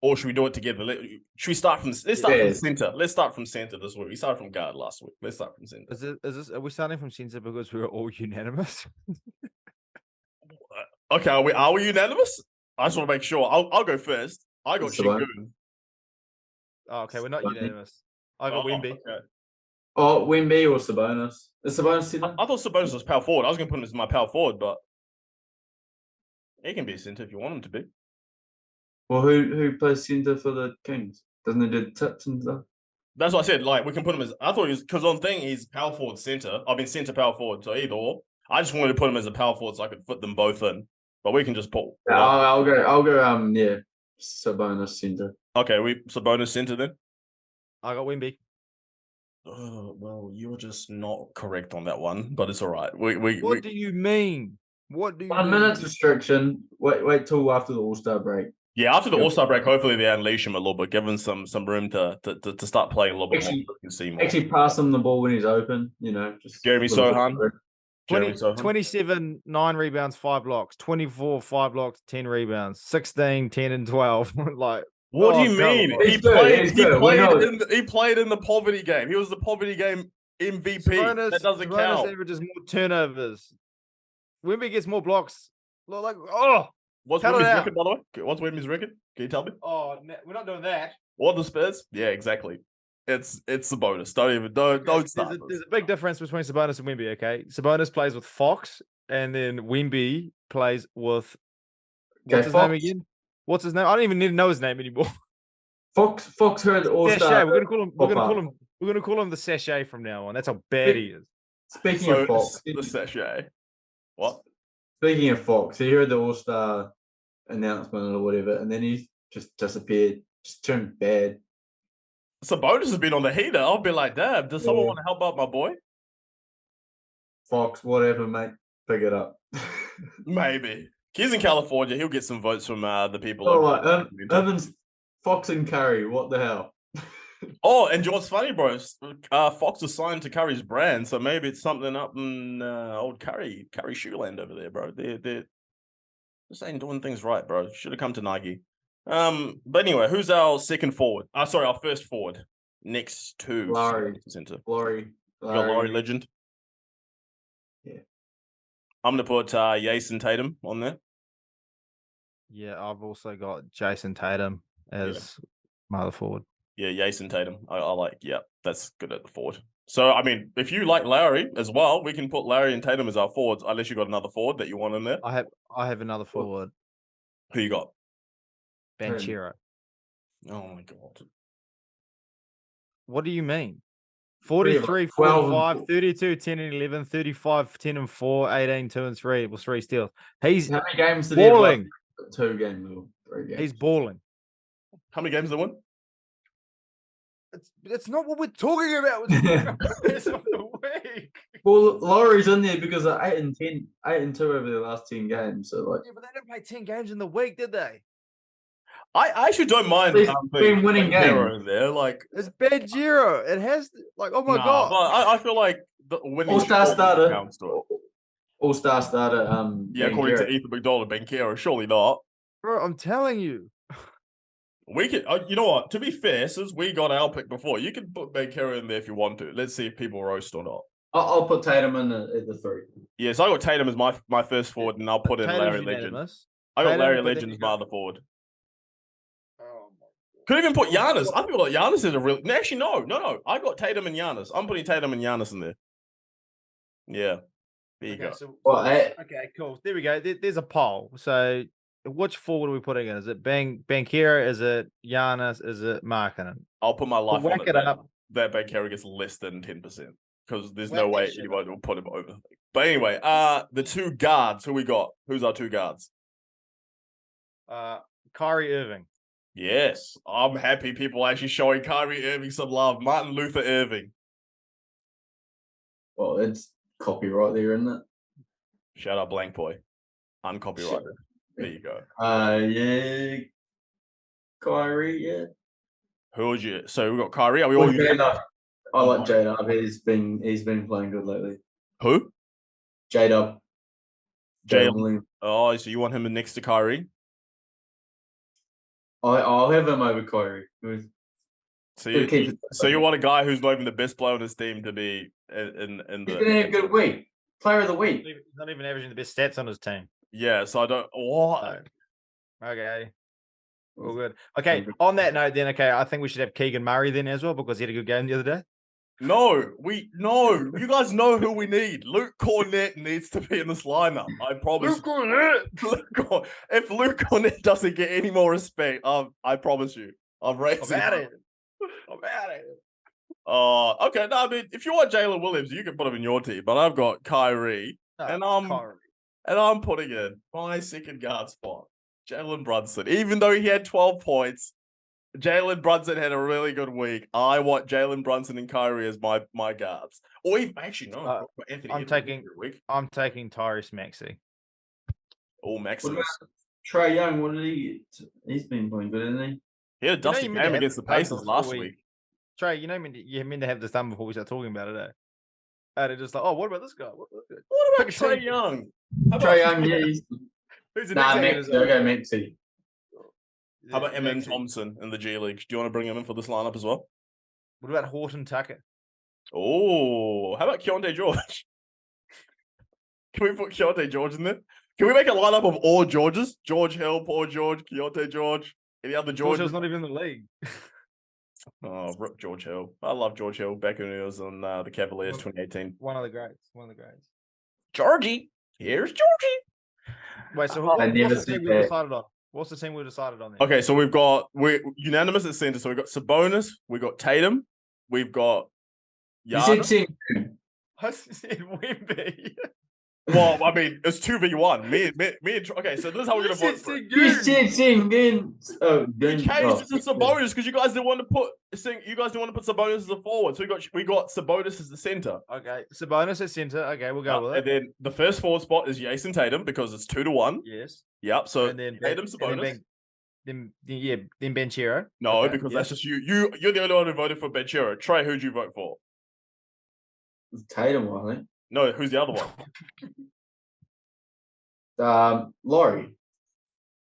Or should we do it together? Should we start from? Let's start from center. Let's start from center this week. We started from guard last week. Let's start from center. Is this? Are we starting from center because we were all unanimous? Okay, are we unanimous? I just want to make sure. I'll go first. I got Shingun. Oh, okay, we're not unanimous. I got Wemby. Okay. Oh, Wemby or Sabonis? Is Sabonis center? I thought Sabonis was power forward. I was going to put him as my power forward, but he can be a center if you want him to be. Well, who plays center for the Kings? Doesn't he do tips and stuff? That's what I said. Like, we can put him as. I thought he was because on thing he's power forward center. I've been center power forward, so either or. I just wanted to put him as a power forward so I could fit them both in. But we can just pull. Yeah, I'll go. Yeah, Sabonis center. Okay, Sabonis center then. I got Wemby. Well, you're just not correct on that one, but it's all right. What do you mean? What do you 1 minute restriction. Wait till after the All-Star break. Yeah, after the All-Star break, hopefully they unleash him a little bit, give him some room to start playing a little bit more. Actually pass him the ball when he's open, just Jeremy Sohan. 27, 9 rebounds, 5 blocks, 24, 5 blocks, 10 rebounds, 16, 10, and 12. Like, what do you mean? He played in the poverty game. He was the poverty game MVP. That doesn't count. Averages more turnovers. Wemby gets more blocks. What's Wemby's record, by the way? What's Wemby's record? Can you tell me? Oh, we're not doing that. What, the Spurs? Yeah, exactly. It's Sabonis. Don't start. There's a big difference between Sabonis and Wemby, okay? Sabonis plays with Fox, and then Wemby plays with what's his name again? What's his name? I don't even need to know his name anymore. Fox heard All-Star. We're gonna call him the Sachet from now on. That's how bad he is. Speaking of Fox, the Sachet. What? Speaking of Fox, he heard the All-Star announcement or whatever, and then he just disappeared. Just turned bad. Sabonis has been on the heater. I'll be like, damn, does someone want to help out my boy? Fox, whatever, mate. Pick it up. Maybe. He's in California. He'll get some votes from the people. Oh, right. Evans, Fox and Curry. What the hell? Oh, and what's funny, bro? Fox is signed to Curry's brand, so maybe it's something up in old Curry Shoeland over there, bro. They're just ain't doing things right, bro. Should have come to Nike. But anyway, who's our second forward? Sorry, our first forward. next to Lowry. center. Laurie. You got Laurie Legend. Yeah. I'm gonna put Jason Tatum on there. Yeah, I've also got Jason Tatum as my other forward. Yeah, Jason Tatum. I like. Yeah, that's good at the forward. So I mean, if you like Lowry as well, we can put Lowry and Tatum as our forwards. Unless you got another forward that you want in there. I have another forward, Who you got? Banchero. Oh my god. What do you mean? do you have, 43, 12 and 45, 4? 32, 10 and 11, 35, 10 and 4, 18, 2 and 3. Well, 3 steals. He's How many games did he have? balling. 2 games or 3 games? He's balling. How many games they won? It's not what we're talking about. We're talking about rest of the week. Well, Laurie's in there because of 8 and 10, 8 and 2 over the last 10 games. So like, Yeah, but they didn't play 10 games in the week, did they? I actually don't mind. He's been winning Banchero games. in there, like It's Banchero. It has oh my god. But I feel like the winning All-star starter. counts to it. All-star starter. Yeah, according to Banchero. Ethan McDonald, Banchero, surely not. Bro, I'm telling you. We could, you know what? To be fair, since we got our pick before, you can put Banchero in there if you want to. Let's see if people roast or not. I'll put Tatum in at the 3. Yeah, so I got Tatum as my first forward, and I'll put in Tatum's Larry Legend. unanimous. I got Tatum, Larry but then Legend you as my got- other forward. Oh my Could even put Giannis. I feel like Giannis is a real. Actually, no. I got Tatum and Giannis. I'm putting Tatum and Giannis in there. Yeah, there you go. So, Well, okay, cool. There we go. There's a poll. So, which forward are we putting in? Is it Banchero? Is it Giannis? Is it Markkanen? I'll put my life whack on it up. that Banchero gets less than 10% because there's Whack no that way shit anybody will put him over. But anyway, the 2 guards. Who we got? Who's our 2 guards? Kyrie Irving. Yes, I'm happy people are actually showing Kyrie Irving some love. Martin Luther Irving. well, it's copyright there, isn't it? Shout out Blank Boy. Uncopyrighted. There you go. Yeah. Kyrie, yeah. Who would you? So we got Kyrie. Are we all using I like J-Dub. He's been playing good lately. who? J-Dub. Jalen. Oh, so you want him next to Kyrie? I'll have him over Kyrie. So you want a guy who's not even the best player on his team to be in He's the. gonna have a good week. Player of the week. He's not even averaging the best stats on his team. Yeah, so I don't. What? Okay. All good. Okay, on that note, then, I think we should have Keegan Murray then as well because he had a good game the other day. No. You guys know who we need. Luke Cornett needs to be in this lineup. I promise. Luke Cornett. If Luke Cornett doesn't get any more respect, I promise you, I'm raising. I'm at it. Okay. No, I mean, if you want Jalen Williams, you can put him in your team. But I've got Kyrie, and I'm putting in my second guard spot, Jalen Brunson. Even though he had 12 points, Jalen Brunson had a really good week. I want Jalen Brunson and Kyrie as my guards. Or even, actually, no. Anthony. I'm taking Tyrese Maxey. Oh, Maximus. Trae Young, what did he get? He's been playing good, isn't he? He had a dusty game against the Pacers last week. Trey, you meant to have this done before we start talking about it, eh? And it's just like, what about this guy? What about Trae Young? Trae Young, yeah. Who's the Nah, next Maxey. Okay, Maxey. How about Emin Thompson in the G League? Do you want to bring him in for this lineup as well? What about Horton Tucker? Oh, how about Keontae George? Can we put Keontae George in there? Can we make a lineup of all Georges? George Hill, Paul George, Keontae George, any other George? George Hill's not even in the league. Oh, rip George Hill. I love George Hill back when he was on the Cavaliers 2018. One of the greats. Georgie. Here's Georgie. Wait, so I never what's the see team we that. decided on? What's the team we decided on then? Okay, so we're unanimous at center. So we've got Sabonis, we've got Tatum, we've got You said Giannis. I said Wemby. Well, I mean, it's 2v1. Me and okay, so this is how we're gonna vote for it. You said Sengun. Oh, We changed it to Sabonis because you guys didn't want to put Sabonis as a forward. So we got Sabonis as the center. Okay, Sabonis at center. Okay, we'll go with And it. then the first forward spot is Jason Tatum because it's 2-1. Yes. Yep. So And then Tatum Sabonis. Then Banchero. No, Okay, because yes. that's just you. You're the only one who voted for Banchero. Trey, who'd you vote for? Tatum, I think. No, who's the other one? Laurie.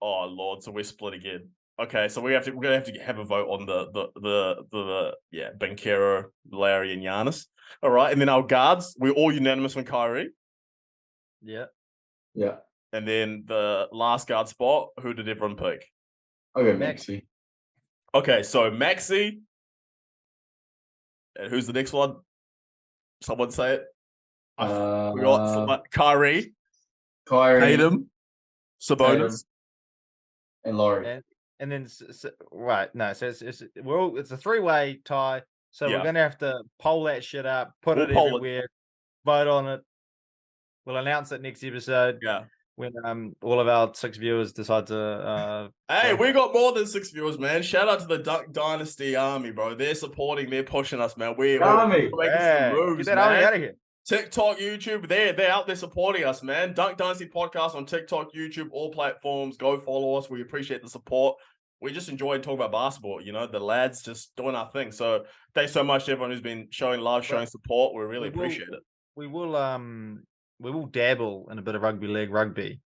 Oh Lord, so we're split again. Okay, so we're gonna have to have a vote on the Banchero, Larry, and Giannis. All right, and then our guards, we're all unanimous on Kyrie. Yeah. Yeah. And then the last guard spot, who did everyone pick? Okay, Maxi. Okay, so Maxi. And who's the next one? Someone say it. We got Kyrie, Tatum, Sabonis, and Laurie. And then right, no, so it's a 3-way tie. So we're gonna have to poll that shit up, put it everywhere, vote on it. We'll announce it next episode. Yeah. When all of our 6 viewers decide to Hey, we got more than 6 viewers, man. Shout out to the Duck Dynasty Army, bro. They're supporting, they're pushing us, man. We're making some moves, get that man. army out of here. TikTok, YouTube, they're out there supporting us, man. Dunk Dynasty Podcast on TikTok, YouTube, all platforms. Go follow us. We appreciate the support. We just enjoy talking about basketball. You know, the lads just doing our thing. So thanks so much to everyone who's been showing love, showing support. We really appreciate it. We will dabble in a bit of rugby league rugby.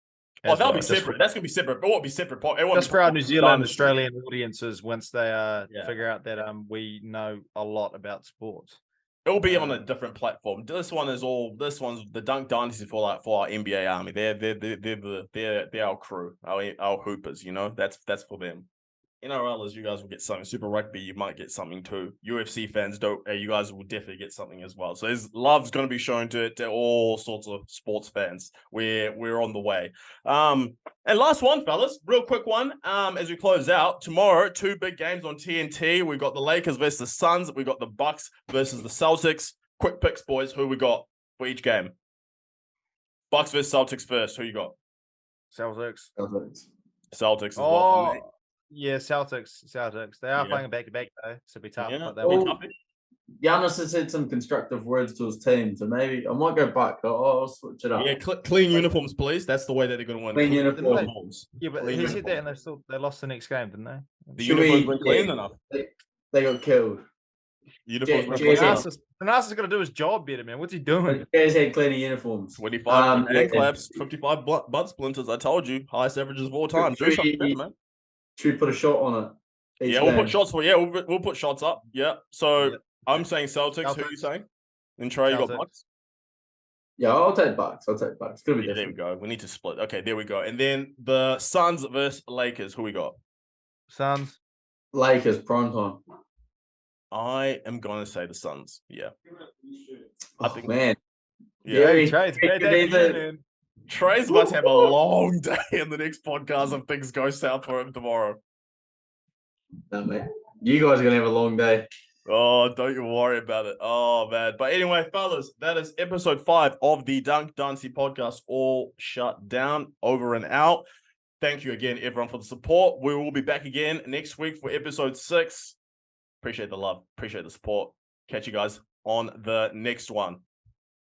Oh, that'll be separate. That's gonna be separate. It won't be separate. Just for our New Zealand, Australian audiences, once they figure out that we know a lot about sports. It'll be on a different platform. This one's the Dunk Dynasty for our NBA army. They're our crew, our hoopers. You know, that's for them. NRLers, you guys will get something. Super Rugby, you might get something too. UFC fans, you guys will definitely get something as well. So there's love's going to be shown to all sorts of sports fans. We're on the way. And last one, fellas, real quick one. As we close out tomorrow, 2 big games on TNT. We got the Lakers versus the Suns. We got the Bucks versus the Celtics. Quick picks, boys. Who we got for each game? Bucks versus Celtics first. Who you got? Celtics as well. Yeah, Celtics. They are playing back-to-back though, so it'll be tough. Yeah. But they'll be tough. Giannis has said some constructive words to his team, so maybe I might go Buck. I'll switch it up. Yeah, clean uniforms, please. That's the way that they're going to win. Clean uniforms. Yeah, but he said that, and they lost the next game, didn't they? The uniforms were clean enough. They got killed. Uniforms were clean enough. Thanasis going to do his job better, man. What's he doing? Guys had cleaner uniforms. 25 hand claps, 55 butt splinters. I told you, highest averages of all time. Do something better, man. Should we put a shot on it? Yeah, we'll put shots we'll put shots up. Yeah. So I'm saying Celtics. Who are you saying? And Trey, you got Bucks? Yeah, I'll take Bucks. It's gonna be there we go. We need to split. Okay, there we go. And then the Suns versus Lakers. Who we got? Suns. Lakers, prime time. I am going to say the Suns. Yeah. I think, man. Yeah. Trey's about to have a long day in the next podcast if things go south for him tomorrow. No, man. You guys are going to have a long day. Oh, don't you worry about it. Oh, man. But anyway, fellas, that is episode 5 of the Dunk Dynasty podcast, all shut down, over and out. Thank you again, everyone, for the support. We will be back again next week for episode 6. Appreciate the love. Appreciate the support. Catch you guys on the next one.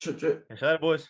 Catch you later, boys.